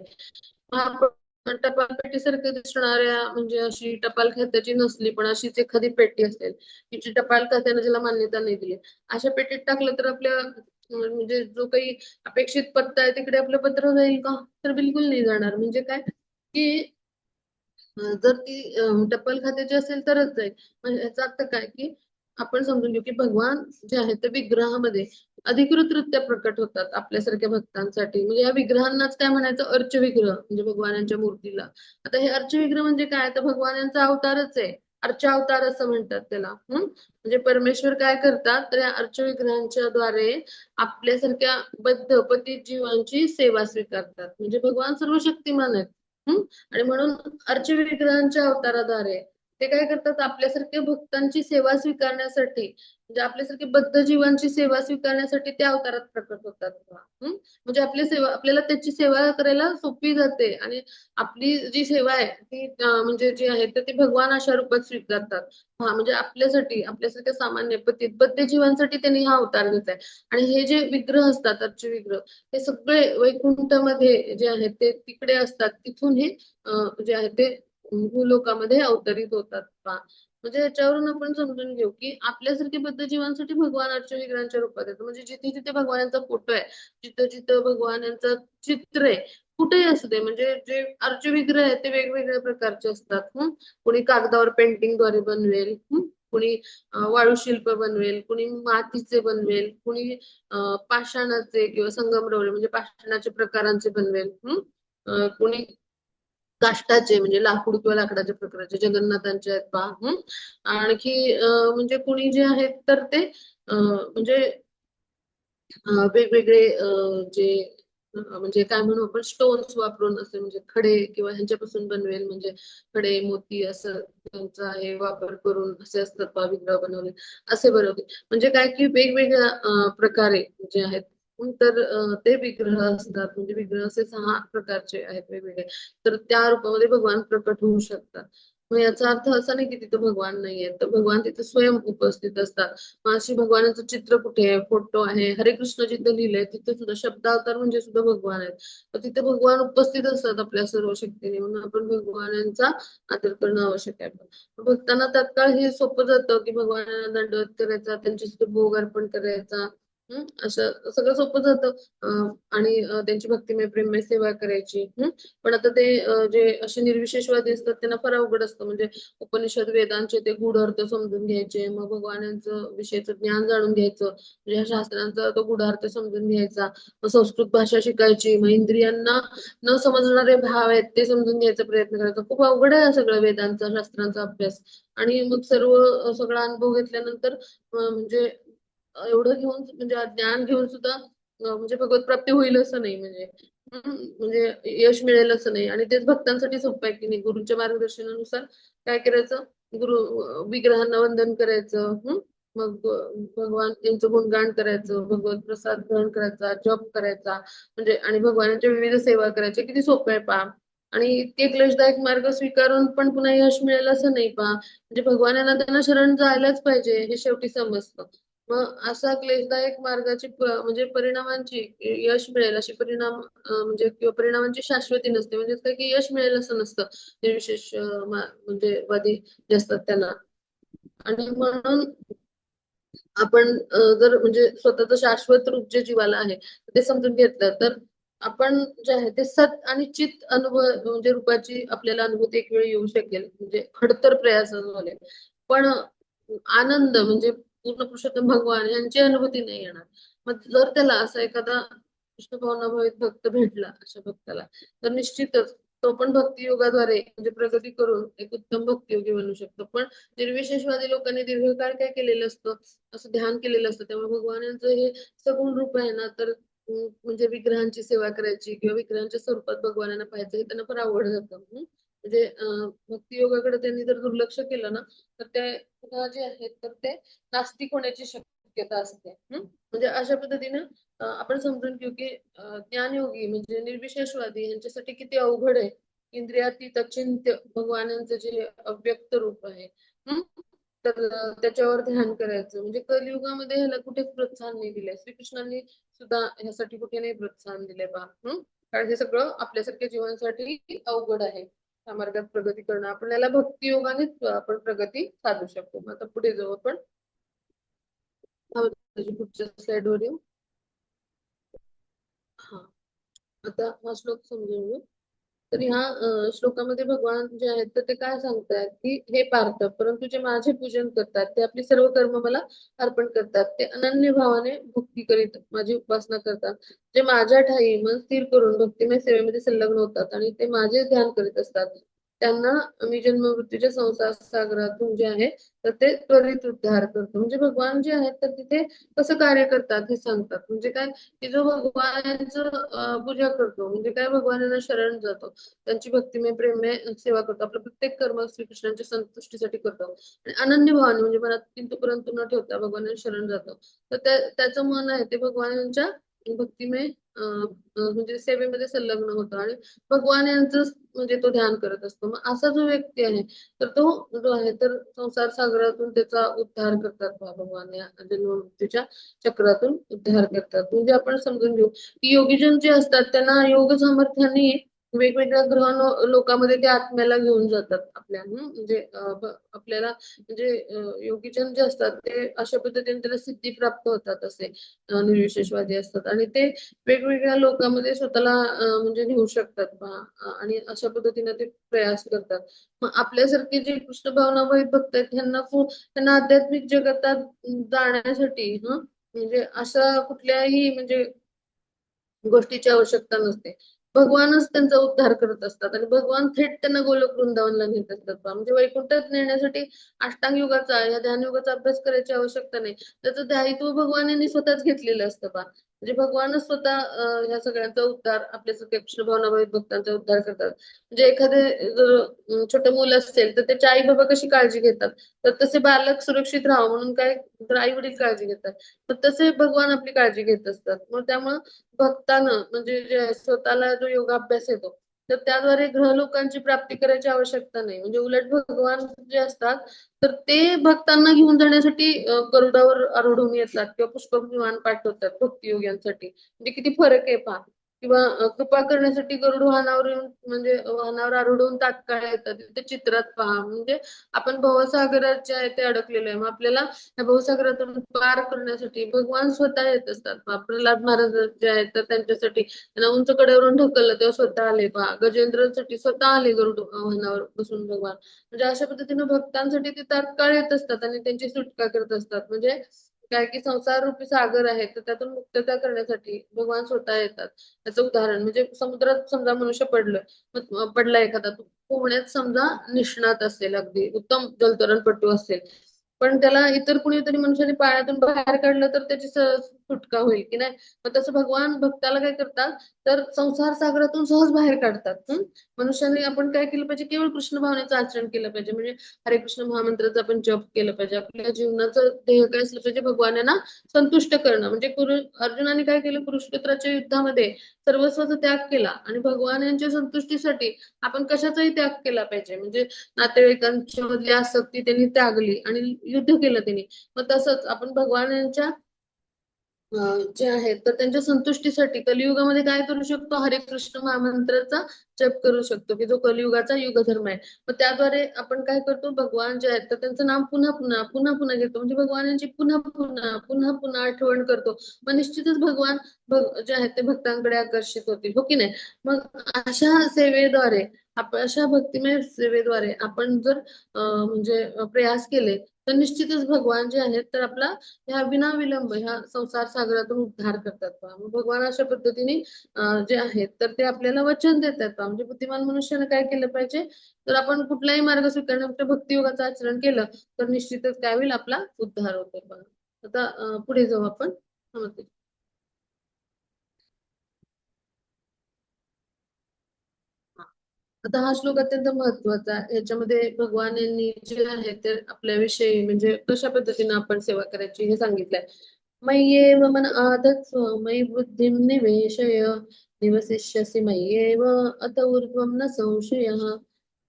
मग आपण टपाल पेटी सारखं दिसणाऱ्या म्हणजे अशी टपाल खात्याची नसली पण अशीच एखादी पेटी असेल तिची टपाल खात्याने ज्याला मान्यता नाही दिली अशा पेटीत टाकलं तर आपल्या म्हणजे जो काही अपेक्षित पत्ता आहे तिकडे आपलं पत्र जाईल का तर बिलकुल नाही जाणार. म्हणजे काय की जर ती टपाल खात्याची असेल तरच जाईल. म्हणजे याचा अर्थ काय की आपण समजून घेऊ की भगवान जे आहे ते विग्रहामध्ये अधिकृतरित्या प्रकट होतात आपल्यासारख्या भक्तांसाठी. म्हणजे या विग्रहांनाच काय म्हणायचं अर्चविग्रह म्हणजे भगवानांच्या मूर्तीला. आता हे अर्चविग्रह म्हणजे काय तर भगवानांचा अवतारच आहे. अर्चावतार असं म्हणतात त्याला. म्हणजे परमेश्वर काय करतात तर या अर्चविग्रहांच्या द्वारे आपल्यासारख्या बद्ध पतित जीवांची सेवा स्वीकारतात. म्हणजे भगवान सर्व शक्तिमान आहेत. आणि म्हणून अर्चविग्रहांच्या अवताराद्वारे ते काय करतात आपल्यासारख्या भक्तांची सेवा स्वीकारण्यासाठी म्हणजे आपल्यासारखे बद्ध जीवांची सेवा स्वीकारण्यासाठी त्या अवतारात प्रकट होतात. म्हणजे आपली सेवा आपल्याला त्याची सेवा करायला सोपी जाते आणि आपली जी सेवा आहे ती म्हणजे जी आहे तर ती भगवान अशा रूपात स्वीकारतात. म्हणजे आपल्यासाठी आपल्यासारख्या सामान्य पतित बद्ध जीवांसाठी त्यांनी हा अवतार घेतलाय. आणि हे जे विग्रह असतात अर्चविग्रह हे सगळे वैकुंठामध्ये जे आहेत ते तिकडे असतात तिथून हे जे आहे ते भूलोकामध्ये अवतरित होतात पहा. म्हणजे याच्यावरून आपण समजून घेऊ की आपल्यासारखे बद्ध जीवांसाठी भगवान अर्चविग्रहांच्या रूपात येतो. म्हणजे जिथे जिथे भगवानांचा फोटो आहे जिथं जिथं भगवानांचं चित्र आहे कुठेही असू दे म्हणजे जे अर्चविग्रह आहे ते वेगवेगळ्या प्रकारचे असतात. कोणी कागदावर पेंटिंगद्वारे बनवेल. कुणी वाळूशिल्प बनवेल कुणी मातीचे बनवेल कुणी पाषाणाचे किंवा संगमरवरी म्हणजे पाषाणाच्या प्रकारांचे बनवेल. कुणी काष्टाचे म्हणजे लाकूड किंवा लाकडाच्या प्रकारचे जगन्नाथांचे आहेत पहा. आणखी म्हणजे कुणी जे आहेत तर ते म्हणजे वेगवेगळे जे म्हणजे काय म्हणू आपण स्टोन्स वापरून असे म्हणजे खडे किंवा ह्यांच्यापासून बनवेल म्हणजे खडे मोती असं त्यांचा हे वापर करून असे असतात पहा विग्रह बनवले असे बनवते. म्हणजे काय की वेगवेगळ्या प्रकारे जे आहेत तर ते विग्रह असतात म्हणजे विग्रह असे 6 प्रकारचे आहेत वेगवेगळे. तर त्या रूपामध्ये भगवान प्रकट होऊ शकतात. मग याचा अर्थ असा नाही की तिथं भगवान नाहीये तर भगवान तिथे स्वयं उपस्थित असतात. मग अशी भगवानाचं चित्र कुठे आहे फोटो आहे हरे कृष्ण जिथं लिहिलंय तिथे सुद्धा शब्दावतार म्हणजे सुद्धा भगवान आहेत. तर तिथे भगवान उपस्थित असतात आपल्या सर्व शक्तीने म्हणून आपण भगवानांचा आदर करणं आवश्यक आहे. भक्तांना तात्काळ हे सोपं जातं की भगवानांना दंडवत करायचा त्यांची सुद्धा भोग अर्पण करायचा असं सगळं सोपं जातं. आणि त्यांची भक्तिमय प्रेममय सेवा करायची. पण आता ते जे असे निर्विशेषवादी असतात त्यांना फार अवघड असतं. म्हणजे उपनिषद वेदांचे ते गूढ अर्थ समजून घ्यायचे, मग भगवानांचं विषयचं ज्ञान जाणून घ्यायचं, म्हणजे ह्या शास्त्रांचा तो गूढार्थ समजून घ्यायचा, मग संस्कृत भाषा शिकायची, मग इंद्रियांना न समजणारे भाव आहेत ते समजून घ्यायचा प्रयत्न करायचा. खूप अवघड आहे हा सगळं वेदांचा शास्त्रांचा अभ्यास. आणि मग सर्व सगळा अनुभव घेतल्यानंतर म्हणजे एवढं घेऊन म्हणजे ज्ञान घेऊन सुद्धा म्हणजे भगवत प्राप्ती होईल असं नाही. म्हणजे म्हणजे यश मिळेल असं नाही. आणि तेच भक्तांसाठी सोपं आहे की नाही. गुरूंच्या मार्गदर्शनानुसार काय करायचं, गुरु विग्रहांना वंदन करायचं. मग भगवान यांचं गुणगान करायचं, भगवत प्रसाद ग्रहण करायचा, जप करायचा, म्हणजे आणि भगवानाच्या विविध सेवा करायच्या. किती सोपं आहे पहा. आणि इतके क्लेशदायक मार्ग स्वीकारून पण पुन्हा यश मिळेल असं नाही पहा. म्हणजे भगवानांना त्यांना शरण जायलाच पाहिजे हे शेवटी समजतं. मग असा क्लेशदायक मार्गाची म्हणजे परिणामांची यश मिळेल अशी परिणाम म्हणजे किंवा परिणामांची शाश्वती नसते. म्हणजे काय की यश मिळेल असं नसतं निर्विशेष म्हणजे वादी जे असतात त्यांना. आणि म्हणून आपण जर म्हणजे स्वतःचं शाश्वत रूप जे जीवाला आहे ते समजून घेतलं तर आपण जे आहे ते सत आणि चित अनुभव म्हणजे रूपाची आपल्याला अनुभूती एक वेळ येऊ शकेल. म्हणजे खडतर प्रयास झाले पण आनंद म्हणजे पूर्ण पुरुषोत्तम भगवान यांची अनुभूती नाही येणार. मग जर त्याला असा एखादा कृष्ण भावनाभावित भक्त भेटला अशा भक्ताला, तर निश्चितच तो पण भक्ती योगाद्वारे म्हणजे प्रगती करून एक उत्तम भक्तियोगी बनू शकतो. पण निर्विशेषवादी लोकांनी दीर्घकाळ काय केलेलं असतं, असं ध्यान केलेलं असतं. त्यामुळे भगवानांचं हे सगुण रूप आहे ना, तर म्हणजे विग्रहांची सेवा करायची किंवा विग्रहांच्या स्वरूपात भगवानांना पाहायचं हे त्यांना फार अवघड जातं. म्हणजे भक्ती योगाकडे त्यांनी जर दुर्लक्ष केलं ना, तर ते जे आहेत तर ते नास्तिक होण्याची शक्यता असते. म्हणजे अशा पद्धतीने आपण समजून घेऊ की ज्ञानयोगी म्हणजे निर्विशेषवादी यांच्यासाठी किती अवघड आहे. इंद्रियातीत अचिंत्य भगवानांचं जे अव्यक्त रूप आहे. हम्म तर त्याच्यावर ध्यान करायचं. म्हणजे कलियुगामध्ये ह्याला कुठेच प्रोत्साहन नाही दिलंय. श्रीकृष्णांनी सुद्धा ह्यासाठी कुठे नाही प्रोत्साहन दिलंय पहा. कारण हे सगळं आपल्यासारख्या जीवनासाठी अवघड आहे. त्या मार्गात प्रगती करणं आपल्याला भक्ती योगानेच आपण प्रगती साधू शकतो. मग आता पुढे जाऊ आपण. त्याची पुढच्या स्लाइडवर येऊ. हा आता हा श्लोक समजून घेऊ. तर ह्या श्लोकामध्ये भगवान जे आहेत तर ते काय सांगतात की हे पार्थ, परंतु जे माझे पूजन करतात ते आपली सर्व कर्म मला अर्पण करतात, ते अनन्य भावाने भक्ती करीत माझी उपासना करतात, जे माझ्या ठायी मन स्थिर करून भक्तिमय सेवेमध्ये संलग्न होतात आणि ते माझे ध्यान करीत असतात, त्यांना मी जन्म मृत्यूच्या संसार सागरातून जे आहे तर ते त्वरित उद्धार करतो. म्हणजे भगवान जे आहेत तर तिथे कसं कार्य करतात हे सांगतात. म्हणजे काय की जो भगवानाचं पूजा करतो म्हणजे काय भगवानांना शरण जातो, त्यांची भक्तिमय प्रेममय सेवा करतो, आपलं प्रत्येक कर्म श्रीकृष्णांच्या संतुष्टीसाठी करतो आणि अनन्य भावाने म्हणजे मनात किंतु परंतु न ठेवता भगवानांना शरण जातो. तर त्याचं मन आहे ते भगवानांच्या भक्तिमय म्हणजे सेवेमध्ये संलग्न होतो आणि भगवान यांचं म्हणजे तो ध्यान करत असतो. मग असा जो व्यक्ती आहे तर तो जो आहे तर संसार सागरातून त्याचा उद्धार करतात भगवान या जन्ममृत्यूच्या चक्रातून उद्धार करतात. म्हणजे आपण समजून घेऊ की योगीजन जे असतात त्यांना योग सामर्थ्याने वेगवेगळ्या ग्रह लोकांमध्ये ते आत्म्याला घेऊन जातात आपल्या. म्हणजे आपल्याला म्हणजे योगीजन जे असतात ते अशा पद्धतीने त्याला सिद्धी प्राप्त होतात असे निर्विशेषवादी असतात आणि ते वेगवेगळ्या लोकांमध्ये स्वतःला म्हणजे नेऊ शकतात आणि अशा पद्धतीने ते प्रयास करतात. मग आपल्यासारखे जे कृष्ण भावनाभावित भक्त आहेत त्यांना आध्यात्मिक जगतात जाण्यासाठी म्हणजे अशा कुठल्याही म्हणजे गोष्टीची आवश्यकता नसते. भगवानच त्यांचा उद्धार करत असतात आणि भगवान थेट त्यांना गोलोक वृंदावनला नेत असतात म्हणजे वैकुंठात नेण्यासाठी अष्टांग योगाचा या ध्यान योगाचा अभ्यास करायची आवश्यकता नाही. त्याचं दायित्व भगवानांनी स्वतःच घेतलेलं असतं म्हणजे भगवानच स्वतः ह्या सगळ्यांचा उद्धार आपल्या सगळ्या कृष्ण भावनाभावित भक्तांचा उद्धार करतात. म्हणजे एखादे जर छोटं मुलं असेल तर त्याच्या आई बाबा कशी काळजी घेतात, तर तसे बालक सुरक्षित राहावं म्हणून काय तर आई वडील काळजी घेतात. तर तसे भगवान आपली काळजी घेत असतात. मग त्यामुळे भक्तानं म्हणजे जे स्वतःला जो योगाभ्यास येतो तर त्याद्वारे ग्रहलोकांची प्राप्ती करायची आवश्यकता नाही. म्हणजे उलट भगवान जे असतात तर ते भक्तांना घेऊन जाण्यासाठी गरुडावर आरोढून येतात किंवा पुष्पक विमान पाठवतात भक्तियोग्यांसाठी. म्हणजे किती फरक आहे पहा किंवा कृपा करण्यासाठी गरुड वाहनावर येऊन म्हणजे वाहनावर आरूढ तात्काळ येतात. ते चित्रात पहा. म्हणजे आपण भवसागरात जे आहे ते अडकलेलो आहे. मग आपल्याला या भवसागरातून पार करण्यासाठी भगवान स्वतः येत असतात. प्रल्हाद महाराज जे आहेत तर त्यांच्यासाठी त्यांना उंच कड्यावरून ढकललं तेव्हा स्वतः आले पहा. गजेंद्रांसाठी स्वतः आले गरुड वाहनावर बसून भगवान. म्हणजे अशा पद्धतीने भक्तांसाठी ते तात्काळ येत असतात आणि त्यांची सुटका करत असतात. म्हणजे काय की संसार रूपी सागर आहे तर त्यातून मुक्तता करण्यासाठी भगवान स्वतः येतात. त्याचं उदाहरण म्हणजे समुद्रात समजा मनुष्य पडला एखादा तो पोहण्यात समजा निष्णात असेल, अगदी उत्तम जलतरणपटू असेल, पण त्याला इतर कुणीतरी मनुष्याने पाण्यातून बाहेर काढलं तर त्याची सहज सुटका होईल की नाही. मग तसं भगवान भक्ताला काय करतात तर संसार सागरातून सहज बाहेर काढतात. मनुष्याने आपण काय केलं पाहिजे, केवळ कृष्ण भावनेचं आचरण केलं पाहिजे. म्हणजे हरे कृष्ण महामंत्राचा आपण जप केलं पाहिजे. आपल्या जीवनाचं ध्येय काय असलं पाहिजे, भगवानांना संतुष्ट करणं. म्हणजे अर्जुनाने काय केलं, कुरुक्षेत्राच्या युद्धामध्ये सर्वस्वाचा त्याग केला आणि भगवान यांच्या संतुष्टीसाठी आपण कशाचाही त्याग केला पाहिजे. म्हणजे नातेवाईकांच्या मधली आसक्ती त्यांनी त्यागली आणि युद्ध केलं त्यांनी. मग तसंच आपण भगवान यांच्या जे आहेत तर त्यांच्या संतुष्टीसाठी कलियुगामध्ये काय करू शकतो, हरे कृष्ण महामंत्राचा जप करू शकतो की जो कलियुगाचा युगधर्म आहे. मग त्याद्वारे आपण काय करतो, भगवान जे आहेत तर त्यांचं नाम पुन्हा पुन्हा पुन्हा पुन्हा घेतो. म्हणजे भगवानांची पुन्हा पुन्हा पुन्हा पुन्हा आठवण करतो. मग निश्चितच भगवान जे आहेत ते भक्तांकडे आकर्षित होतील, हो की नाही. मग अशा सेवेद्वारे अशा भक्तिमय सेवेद्वारे आपण जर म्हणजे प्रयास केले तर निश्चितच भगवान जे आहेत तर आपला ह्या विनाविलंब ह्या संसार सागरातून उद्धार करतात पहा. मग भगवान अशा पद्धतीने जे आहेत तर ते आपल्याला वचन देतात पहा. म्हणजे बुद्धिमान मनुष्याने काय केलं पाहिजे, तर आपण कुठलाही मार्ग स्वीकारण्यापेक्षा भक्तियोगाचं आचरण केलं तर निश्चितच काय होईल, आपला उद्धार होतो पहा. आता पुढे जाऊ आपण. आता हा श्लोक अत्यंत महत्वाचा आहे. याच्यामध्ये भगवान यांनी जे आहे ते आपल्याविषयी म्हणजे कशा पद्धतीने आपण सेवा करायची हे सांगितलंय. मय्येव मन आदत्स्व मयि बुद्धिं निवेशय निवसिष्यसि मय्येव अत ऊर्ध्वं न संशयः.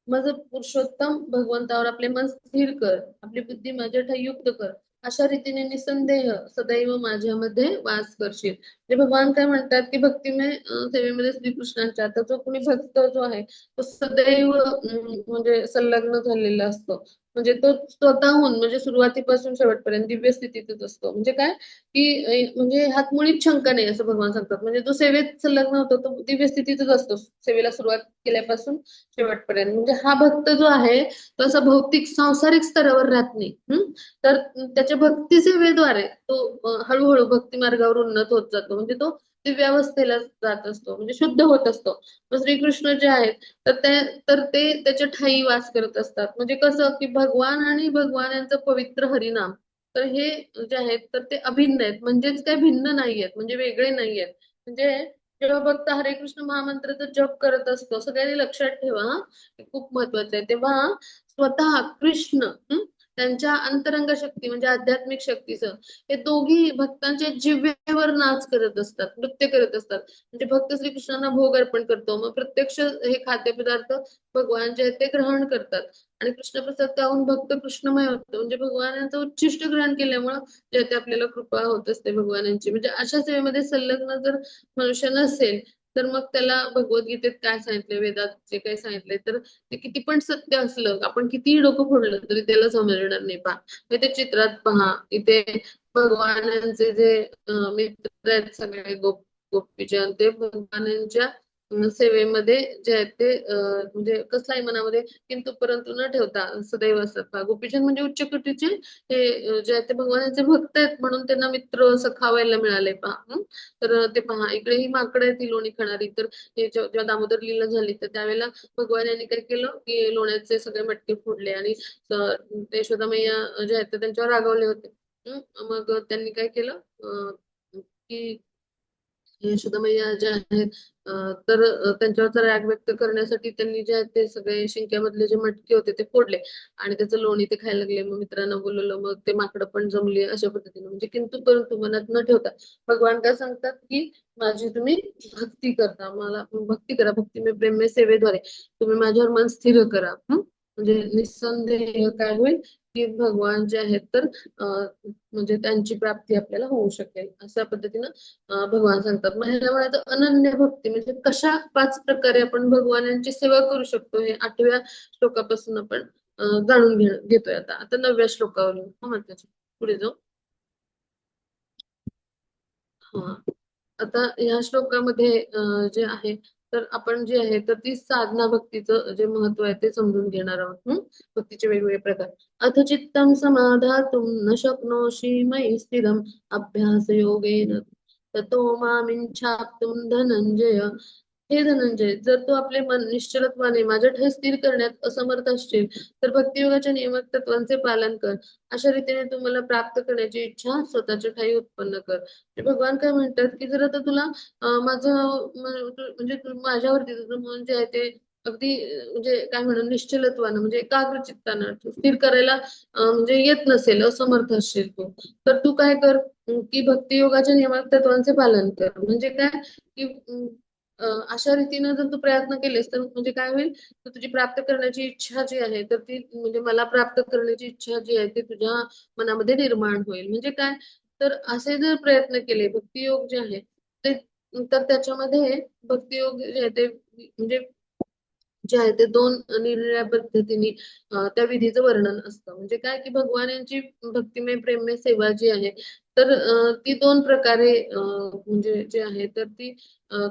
माझं पुरुषोत्तम भगवंतावर आपले मन स्थिर कर, आपली बुद्धी माझ्या ठाई युक्त कर, अशा रीतीने निसंदेह सदैव माझ्यामध्ये वास करशील. म्हणजे भगवान काय म्हणतात की भक्तिमय सेवेमध्ये श्रीकृष्णांच्या आता जो कोणी भक्त जो आहे तो सदैव म्हणजे संलग्न झालेला असतो. म्हणजे तो स्वतःहून म्हणजे सुरुवातीपासून शेवटपर्यंत दिव्य स्थितीतच असतो. म्हणजे काय की म्हणजे ह्यात मुळीच शंका नाही असं भगवान सांगतात. म्हणजे जो सेवेत संलग्न होतो तो दिव्य स्थितीतच असतो सेवेला सुरुवात केल्यापासून शेवटपर्यंत. म्हणजे हा भक्त जो आहे तो असा भौतिक सांसारिक स्तरावर राहत नाही. तर त्याच्या भक्ती सेवेद्वारे तो हळूहळू भक्ती मार्गावर उन्नत होत जातो. म्हणजे तो दिव्यावस्थेला जात असतो, म्हणजे शुद्ध होत असतो. मग श्रीकृष्ण जे आहेत तर ते त्याच्या ठाई वास करत असतात. म्हणजे कसं की भगवान आणि भगवान यांचं पवित्र हरिनाम तर हे जे आहेत तर ते अभिन्न आहेत. म्हणजेच काही भिन्न नाहीयेत, म्हणजे वेगळे नाहीयेत. म्हणजे जेव्हा भक्त हरे कृष्ण महामंत्राचा जप करत असतो, सगळ्यांनी लक्षात ठेवा हा, हे खूप महत्वाचं आहे. तेव्हा स्वतः कृष्ण त्यांच्या अंतरंग शक्ती म्हणजे आध्यात्मिक शक्तीसह हे दोघी भक्तांच्या जिभेवर नाच करत असतात, नृत्य करत असतात. म्हणजे भक्त श्रीकृष्णांना भोग अर्पण करतो, मग प्रत्यक्ष हे खाद्यपदार्थ भगवान जे आहेत ते ग्रहण करतात आणि कृष्णप्रसाद त्याहून भक्त कृष्णमय होतो. म्हणजे भगवानांचं उच्चिष्ट ग्रहण केल्यामुळं जे ते आपल्याला कृपा होत असते भगवानांची. म्हणजे अशा सेवेमध्ये संलग्न जर मनुष्य नसेल तर मग त्याला भगवद्गीतेत काय सांगितले, वेदात जे काही सांगितले तर ते किती पण सत्य असलं, आपण कितीही डोकं फोडलं तरी त्याला समजणार नाही पहा. हे ते चित्रात पहा, इथे भगवानांचे जे मित्र आहेत सगळे गोपीजन ते भगवानांच्या सेवेमध्ये जे आहेत ते म्हणजे कसलाही मनामध्ये किंतु परंतु न ठेवता सदैव असतात पहा. गोपीजन म्हणजे उच्च कोटीचे हे जे आहेत ते भगवानाचे भक्त आहेत म्हणून त्यांना मित्र सखा व्हायला मिळाले पहा. तर ते पहा इकडे ही माकडं आहेत ती लोणी खाणारी. तर हे जेव्हा दामोदर लीला झाली तर त्यावेळेला भगवान यांनी काय केलं की लोण्याचे सगळे मटके फोडले आणि ते यशोदा मैया जे आहेत ते त्यांच्यावर रागावले होते. मग त्यांनी काय केलं की यशोदा मैया ज्या आहेत तर त्यांच्यावरचा राग व्यक्त करण्यासाठी त्यांनी जे आहेत ते सगळे शिंक्यामधले जे मटके होते ते फोडले आणि त्याचं लोणी ते खायला लागले. मग मित्रांना बोलवलं, मग ते माकडं पण जमली अशा पद्धतीने. म्हणजे किंतु परंतु मनात न ठेवता भगवान काय सांगतात की माझी तुम्ही भक्ती करता, मला भक्ती करा, भक्तिमय प्रेममय सेवेद्वारे तुम्ही माझ्यावर मन स्थिर करा. म्हणजे निस्संदेह काय होईल की भगवान जे आहेत तर म्हणजे त्यांची प्राप्ती आपल्याला होऊ शकेल अशा पद्धतीनं भगवान सांगतात. मग ह्याला म्हणायचं अनन्य भक्ती म्हणजे कशा 5 प्रकारे आपण भगवानांची सेवा करू शकतो हे 8व्या श्लोकापासून आपण जाणून घेतोय. आता 9व्या श्लोकावर येऊ. हा त्याच्या पुढे जाऊ. हा आता या श्लोकामध्ये जे आहे तर आपण जे आहे तर ती साधना भक्तीचं जे महत्व आहे ते समजून घेणार आहोत. भक्तीचे वेगवेगळे प्रकार. अथ चित्तं समाधातुं न शक्नोषि मयि स्थिरम् अभ्यास योगेन ततो मामिच्छाप्तुं धनंजय. हे धनंजय, जर तू आपले मन निश्चलत्वाने माझ्या ठायी स्थिर करण्यात असमर्थ असशील तर भक्तियोगाच्या नियमक तत्वांचे पालन कर. अशा रीतीने तू मला प्राप्त करण्याची इच्छा स्वतःच्या ठायी उत्पन्न कर. भगवान काय म्हणतात की जर आता तुला माझं म्हणजे माझ्यावरती तुझं मन जे आहे ते अगदी म्हणजे काय म्हणून निश्चलत्वानं म्हणजे एकाग्र चित्तानं स्थिर करायला म्हणजे येत नसेल, असमर्थ असशील तू, तर तू काय कर की भक्ती योगाच्या नियमात तत्वांचे पालन कर. म्हणजे काय की अशा रीतीनं जर तू प्रयत्न केलेस तर म्हणजे काय होईल तर तुझी प्राप्त करण्याची इच्छा जी आहे तर ती म्हणजे मला प्राप्त करण्याची इच्छा जी आहे ती तुझ्या मनामध्ये निर्माण होईल. म्हणजे काय तर असे जर प्रयत्न केले भक्तियोग जे आहे ते तर त्याच्यामध्ये भक्तियोग जे आहे ते म्हणजे जे आहे ते 2 निरनिराळ्या पद्धतीने त्या विधीचं वर्णन असतं. म्हणजे काय की भगवान यांची भक्तिमय प्रेममय सेवा जी आहे तर ती 2 प्रकारे म्हणजे जे आहे तर ती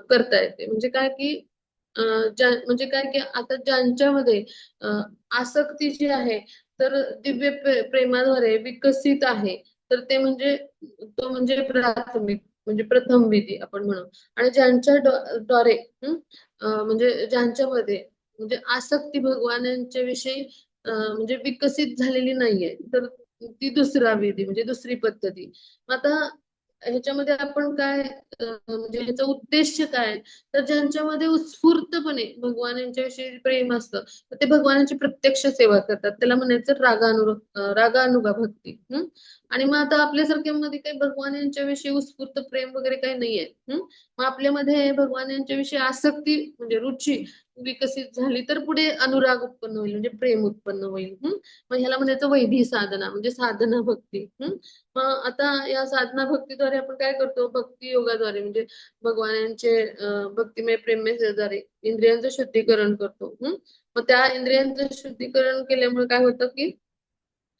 करता येते. म्हणजे काय की म्हणजे काय की आता ज्यांच्यामध्ये अ, आसक्ती जी आहे तर दिव्य प्रेमाद्वारे विकसित आहे तर ते म्हणजे तो म्हणजे प्राथमिक म्हणजे प्रथम विधी आपण म्हणू. आणि ज्यांच्या द्वारे म्हणजे ज्यांच्यामध्ये म्हणजे आसक्ती भगवानांच्या विषयी म्हणजे विकसित झालेली नाहीये तर ती दुसरा विधी म्हणजे दुसरी पद्धती. मग आता ह्याच्यामध्ये आपण काय म्हणजे ह्याचा उद्देश काय तर ज्यांच्यामध्ये उत्स्फूर्तपणे भगवानांच्या विषयी प्रेम असतं तर ते भगवानांची प्रत्यक्ष सेवा करतात. त्याला म्हणायचं रागानुगा भक्ती. आणि मग आता आपल्यासारख्यामध्ये काही भगवान यांच्याविषयी उत्स्फूर्त प्रेम वगैरे काही नाहीये. मग आपल्यामध्ये भगवान यांच्याविषयी आसक्ती म्हणजे रुची विकसित झाली तर पुढे अनुराग उत्पन्न होईल म्हणजे प्रेम उत्पन्न होईल. मग ह्याला म्हणायचं वैधी साधना म्हणजे साधना भक्ती. मग आता या साधना भक्तीद्वारे आपण काय करतो भक्ती योगाद्वारे म्हणजे भगवानांचे भक्तिमय प्रेममय इंद्रियांचं शुद्धीकरण करतो. मग त्या इंद्रियांचं शुद्धीकरण केल्यामुळे काय होतं की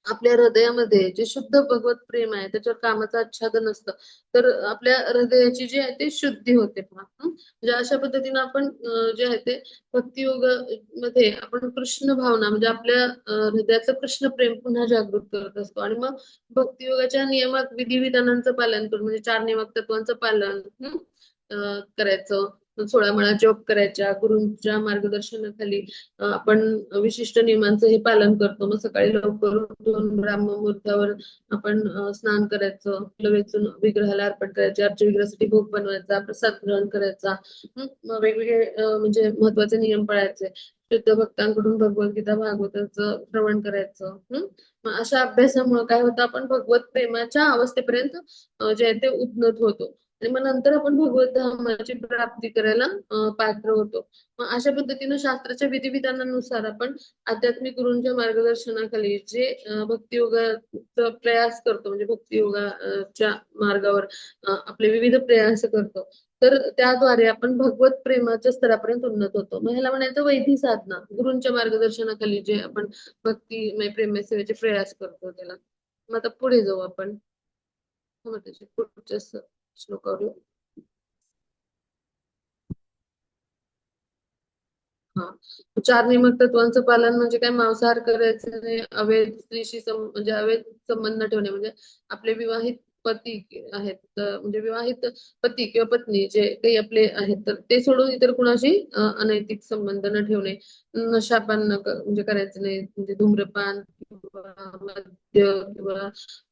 आपल्या हृदयामध्ये जे शुद्ध भगवत प्रेम आहे त्याच्यावर कामाचं आच्छादन असतं तर आपल्या हृदयाची जी आहे ती शुद्धी होते पहा. म्हणजे अशा पद्धतीने आपण जे आहे ते भक्तियोग मध्ये आपण कृष्ण भावना म्हणजे आपल्या हृदयाचं कृष्ण प्रेम पुन्हा जागृत करत असतो. आणि मग भक्तियोगाच्या नियमात विधिविधानांचं पालन करून म्हणजे 4 नियमक तत्वांचं पालन करायचं. 16 माळा जप करायच्या गुरूंच्या मार्गदर्शनाखाली आपण विशिष्ट नियमांचं हे पालन करतो. मग सकाळी लवकर उठून ब्राह्ममुहूर्तावर आपण स्नान करायचं, फुलं वेचून विग्रहाला अर्पण करायचे, अर्च विग्रहासाठी भोग बनवायचा, प्रसाद ग्रहण करायचा. मग वेगवेगळे म्हणजे महत्वाचे नियम पाळायचे. शुद्ध भक्तांकडून भगवद्गीता भागवताचं श्रवण करायचं. मग अशा अभ्यासामुळे काय होतं आपण भगवत प्रेमाच्या अवस्थेपर्यंत जे आहे ते उन्नत होतो. आणि मग नंतर आपण भगवत धामाची प्राप्ती करायला पात्र होतो. मग अशा पद्धतीनं शास्त्राच्या विधिविधानानुसार आपण आध्यात्मिक गुरूंच्या मार्गदर्शनाखाली जे भक्तियोगाचा प्रयास करतो म्हणजे भक्तियोगाच्या मार्गावर आपले विविध प्रयास करतो तर त्याद्वारे आपण भगवत प्रेमाच्या स्तरापर्यंत उन्नत होतो. मग ह्याला म्हणायचं वैधी साधना गुरूंच्या मार्गदर्शनाखाली जे आपण भक्ती प्रेम सेवेचे प्रयास करतो त्याला. मग आता पुढे जाऊ आपण. मग त्याच्या पुढच्या श्लोकावर येऊ. हा 4 नियमक तत्वांचं पालन म्हणजे काय मांसाहार करायचं नाही, अवैध स्त्रीशी म्हणजे अवैध संबंध ठेवणे म्हणजे आपले विवाहित पती आहेत म्हणजे विवाहित पती किंवा पत्नी जे काही आपले आहेत तर ते सोडून इतर कुणाशी अनैतिक संबंध न ठेवणे, नशापान म्हणजे करायचं नाही म्हणजे धूम्रपान किंवा मद्य किंवा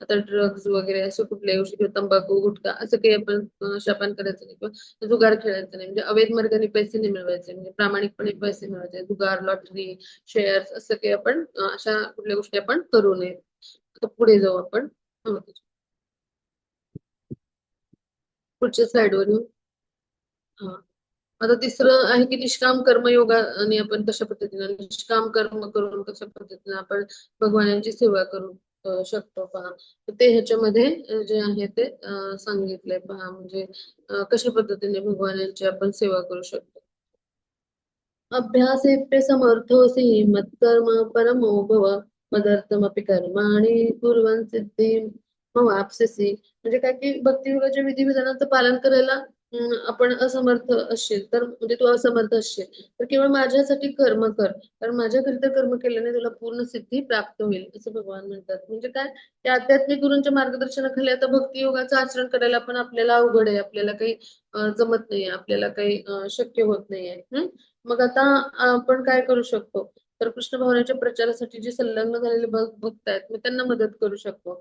आता ड्रग्ज वगैरे असं कुठल्याही गोष्टी किंवा तंबाखू गुटखा असं काही आपण नशापान करायचं नाही किंवा जुगार खेळायचा नाही म्हणजे अवैध मार्गाने पैसे नाही मिळवायचे म्हणजे प्रामाणिकपणे पैसे मिळवायचे. जुगार लॉटरी शेअर्स असं काही आपण अशा कुठल्या गोष्टी आपण करू नये. आता पुढे जाऊ आपण. हं, पुढच्या स्लाइडवर येऊ. हा आता तिसरं आहे की निष्काम कर्मयोगाने आपण कशा पद्धतीने निष्काम कर्म करून कशा पद्धतीने आपण भगवानांची सेवा करू शकतो पहा. तर ते ह्याच्यामध्ये जे आहे ते सांगितलंय पहा. म्हणजे कशा पद्धतीने भगवानांची आपण सेवा करू शकतो. अभ्यासेऽप्यसमर्थोऽसि मत्कर्म परमो भव मदर्थमपि कर्माणि कुर्वन् सिद्धिं मवाप्स्यसि. म्हणजे काय की भक्तियोगाच्या विधिविधानाचं पालन करायला आपण असमर्थ असशील तर म्हणजे तू असमर्थ असशील तर केवळ माझ्यासाठी कर्म कर, कारण माझ्याकरिता कर्म केल्याने तुला पूर्ण सिद्धी प्राप्त होईल असं भगवान म्हणतात. म्हणजे काय त्या आध्यात्मिक गुरूंच्या मार्गदर्शनाखाली आता भक्तियोगाचं आचरण करायला पण आपल्याला अवघड आहे, आपल्याला काही जमत नाहीये, आपल्याला काही शक्य होत नाहीये. मग आता आपण काय करू शकतो, तर कृष्ण भावनेच्या प्रचारासाठी जे संलग्न झालेले भक्त आहेत मग त्यांना मदत करू शकतो.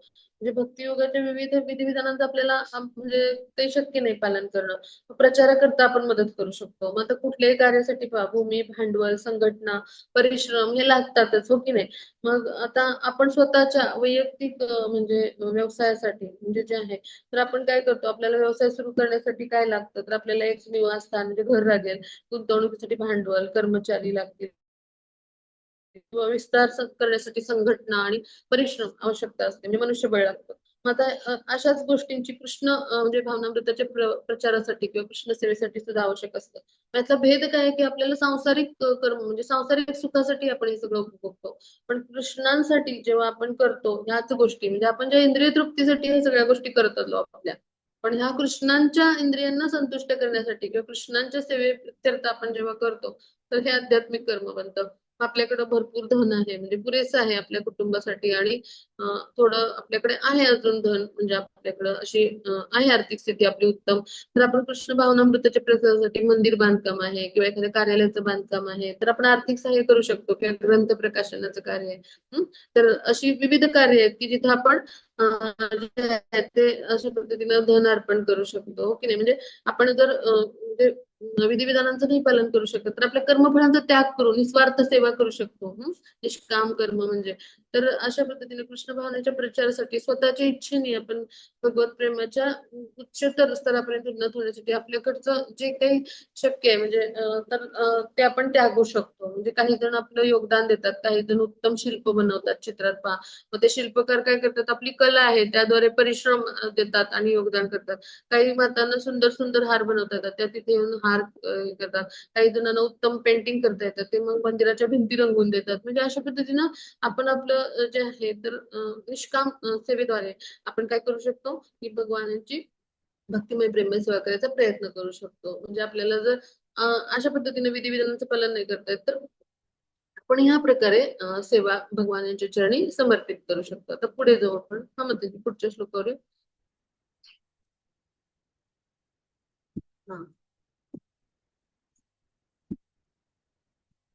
म्हणजे भक्तियोगाच्या विविध विधिविधानांचं आपल्याला म्हणजे ते शक्य नाही पालन करणं, प्रचाराकरता आपण मदत करू शकतो. मग आता कुठल्याही कार्यासाठी पहा भूमी, भांडवल, संघटना, परिश्रम हे लागतातच, हो की नाही. मग आता आपण स्वतःच्या वैयक्तिक म्हणजे व्यवसायासाठी म्हणजे जे आहे तर आपण काय करतो, आपल्याला व्यवसाय सुरू करण्यासाठी काय लागतं, तर आपल्याला एक निवासस्थान म्हणजे घर लागेल, गुंतवणुकीसाठी भांडवल, कर्मचारी लागतील किंवा विस्तार करण्यासाठी संघटना आणि परिश्रम आवश्यकता असते, म्हणजे मनुष्यबळ लागतं. मग आता अशाच गोष्टींची कृष्ण म्हणजे भावनामृताच्या प्रचारासाठी किंवा कृष्ण सेवेसाठी सुद्धा आवश्यक असतं. यातला भेद काय आहे की आपल्याला सांसारिक कर्म म्हणजे सांसारिक सुखासाठी आपण हे सगळं उपभोगतो, पण कृष्णांसाठी जेव्हा आपण करतो ह्याच गोष्टी म्हणजे आपण ज्या इंद्रिय तृप्तीसाठी हे सगळ्या गोष्टी करत आलो आपल्या, पण ह्या कृष्णांच्या इंद्रियांना संतुष्ट करण्यासाठी किंवा कृष्णांच्या सेवेकरता आपण जेव्हा करतो तर हे आध्यात्मिक कर्म बनतं. आपल्याकडे भरपूर धन आहे म्हणजे पुरेसं आहे आपल्या कुटुंबासाठी आणि थोडं आपल्याकडे आहे अजून धन म्हणजे आपल्याकडे अशी आहे आर्थिक स्थिती आपली उत्तम, तर आपण कृष्ण भावनामृताच्या प्रसारासाठी मंदिर बांधकाम आहे किंवा एखाद्या कार्यालयाचं बांधकाम आहे तर आपण आर्थिक सहाय्य करू शकतो किंवा ग्रंथ प्रकाशनाचं कार्य आहे. तर अशी विविध कार्य आहेत की जिथे आपण जे आहे ते अशा पद्धतीने धन अर्पण करू शकतो, हो की नाही. म्हणजे आपण जर म्हणजे विधिविधानांचं नाही पालन करू शकत तर आपल्या कर्मफळांचा त्याग करून निस्वार्थ सेवा करू शकतो. निष्काम कर्म म्हणजे तर अशा पद्धतीने कृष्ण भावनेच्या प्रचारासाठी स्वतःच्या इच्छेने आपण भगवत प्रेमाच्या उच्चतर स्तरापर्यंत उन्नत होण्यासाठी आपल्याकडचं जे काही शक्य आहे म्हणजे तर ते आपण त्यागू शकतो. म्हणजे काही जण आपलं योगदान देतात, काही जण उत्तम शिल्प बनवतात चित्रात पहा. मग ते शिल्पकार काय करतात, आपली कला आहे त्याद्वारे परिश्रम देतात आणि योगदान करतात. काही मातांना सुंदर सुंदर हार बनवता येतात, त्या तिथे येऊन हार हे करतात. काही जणांना उत्तम पेंटिंग करता येतात, ते मग मंदिराच्या भिंती रंगवून देतात. म्हणजे अशा पद्धतीनं आपण आपलं जे आहे तर निष्काम सेवेद्वारे आपण काय करू शकतो की भगवानांची भक्तिमय प्रेममय सेवा करायचा प्रयत्न करू शकतो. म्हणजे आपल्याला जर अशा पद्धतीने विधिविधानांचं पालन नाही करता येत तर आपण ह्या प्रकारे सेवा भगवानांच्या चरणी समर्पित करू शकतो. आता पुढे जाऊ आपण. हा मग पुढच्या श्लोकावर येऊ. हा.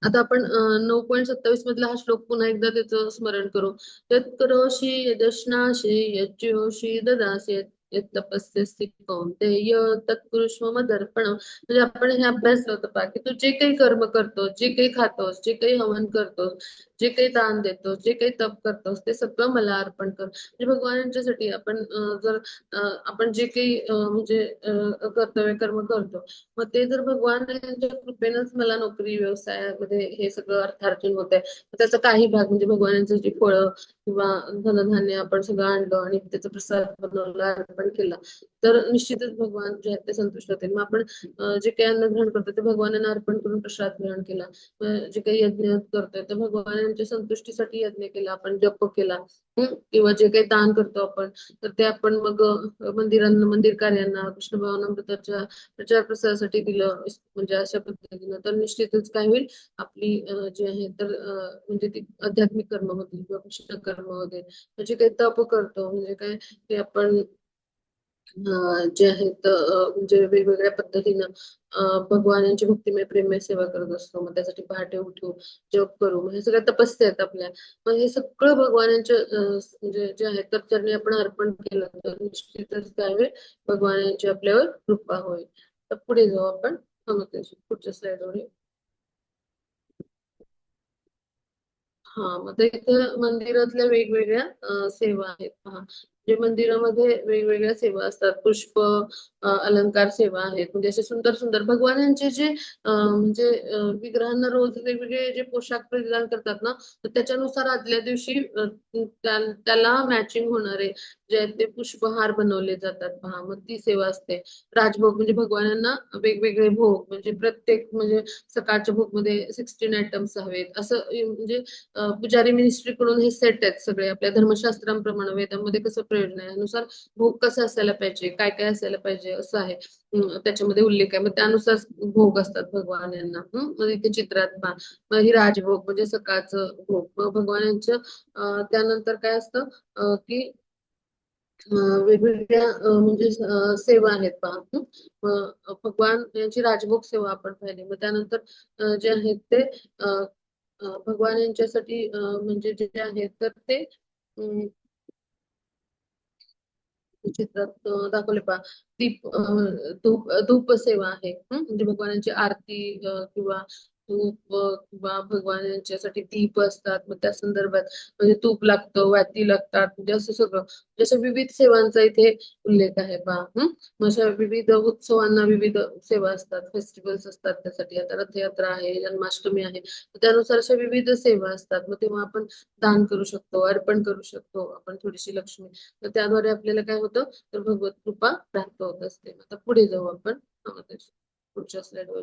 आता आपण 9.27 मधला हा श्लोक पुन्हा एकदा त्याचं स्मरण करू. यत्करोषि यदश्नासि यज्जुहोषि ददासि यत्तपस्यसि कौन्तेय तत्कुरुष्व मदर्पणम्. म्हणजे आपण हे अभ्यासलं होतं पहा की तू जे काही कर्म करतोस, जे काही खातोस, जे काही हवन करतोस, जे काही दान देतोस, जे काही तप करतोस ते सगळं मला अर्पण कर. म्हणजे भगवानांच्यासाठी आपण जर आपण जे काही म्हणजे कर्तव्य कर्म करतो मग ते जर भगवान यांच्या कृपेनंच मला नोकरी व्यवसायामध्ये हे सगळं अर्थार्जन होत आहे, त्याचा काही भाग म्हणजे भगवानांचं जी फळं किंवा धनधान्य आपण सगळं आणलं आणि त्याचा प्रसाद बनवला अर्पण केला तर निश्चितच भगवान जे आहेत ते संतुष्ट होतील. मग आपण जे काही अन्न ग्रहण करतो ते भगवानांना अर्पण करून प्रसाद ग्रहण केला. जे काही यज्ञ करतोय तर भगवानांच्या संतुष्टीसाठी यज्ञ केला, आपण जप केला. किंवा जे काही दान करतो आपण तर ते आपण मग मंदिरांना मंदिर कार्यांना कृष्ण भावनामृताच्या प्रचार प्रसारासाठी दिलं म्हणजे अशा पद्धतीनं तर निश्चितच काय होईल आपली जी आहे तर म्हणजे ती आध्यात्मिक कर्म होतील किंवा कृष्ण कर्म होते. म्हणजे काही तप करतो म्हणजे काय ते आपण जे आहेत म्हणजे वेगवेगळ्या पद्धतीनं भगवानांची भक्तिमय प्रेममय सेवा करत असतो. मग त्यासाठी पहाटे उठू जप करू मग हे सगळ्या तपस्या आहेत आपल्या. मग हे सगळं भगवानांच्या म्हणजे जे आहे तर चरणी आपण अर्पण केलं तर निश्चितच काय होईल भगवानांची आपल्यावर कृपा होईल. तर पुढे जाऊ आपण. मग पुढच्या स्लाइडवर. हा मग ते इथं मंदिरातल्या वेगवेगळ्या सेवा आहेत पहा. जे मंदिरामध्ये वेगवेगळ्या सेवा असतात, पुष्प अलंकार सेवा आहेत, म्हणजे असे सुंदर सुंदर भगवानांचे जे म्हणजे विग्रहांना रोज वेगवेगळे जे पोशाख परिधान करतात ना, तर त्याच्यानुसार आदल्या दिवशी त्याला मॅचिंग होणारे जे आहेत ते पुष्पहार बनवले जातात पहा, मग ती सेवा असते. राजभोग म्हणजे भगवानांना वेगवेगळे भोग, म्हणजे प्रत्येक म्हणजे सकाळच्या भोग मध्ये 16 आयटम्स हवेत असं म्हणजे पुजारी मिनिस्ट्रीकडून हे सेट आहेत सगळे आपल्या धर्मशास्त्रांप्रमाणे वेदामध्ये कसं प्रयोजन आहे अनुसार भोग कसं असायला पाहिजे, काय काय असायला पाहिजे असं आहे. त्याच्यामध्ये उल्लेख आहे, मग त्यानुसार भोग असतात भगवान यांना. मग इथे चित्रात पहा, मग ही राजभोग म्हणजे सकाळचं भोग. मग भगवानांचं त्यानंतर काय असतं की वेगवेगळ्या म्हणजे सेवा आहेत पहा. भगवान यांची राजभोग सेवा आपण पाहिली. मग त्यानंतर जे आहेत ते अ, भगवान यांच्यासाठी म्हणजे जे आहेत तर ते चित्रात दाखवले पहा. धूप सेवा आहे. म्हणजे भगवानांची आरती किंवा धूप किंवा भगवान यांच्यासाठी दीप असतात. मग त्या संदर्भात म्हणजे तूप लागतं, वाती लागतात, म्हणजे असं सगळं. जसं विविध सेवांचा इथे उल्लेख आहे पहा. मग अशा विविध उत्सवांना विविध सेवा असतात, फेस्टिवल्स असतात त्यासाठी. आता रथयात्रा आहे, जन्माष्टमी आहे. त्यानुसार अशा विविध सेवा असतात. मग तेव्हा आपण दान करू शकतो, अर्पण करू शकतो आपण थोडीशी लक्ष्मी. तर त्याद्वारे आपल्याला काय होतं, तर भगवत कृपा प्राप्त होत असते. आता पुढे जाऊ आपण पुढच्या स्लाइडवर.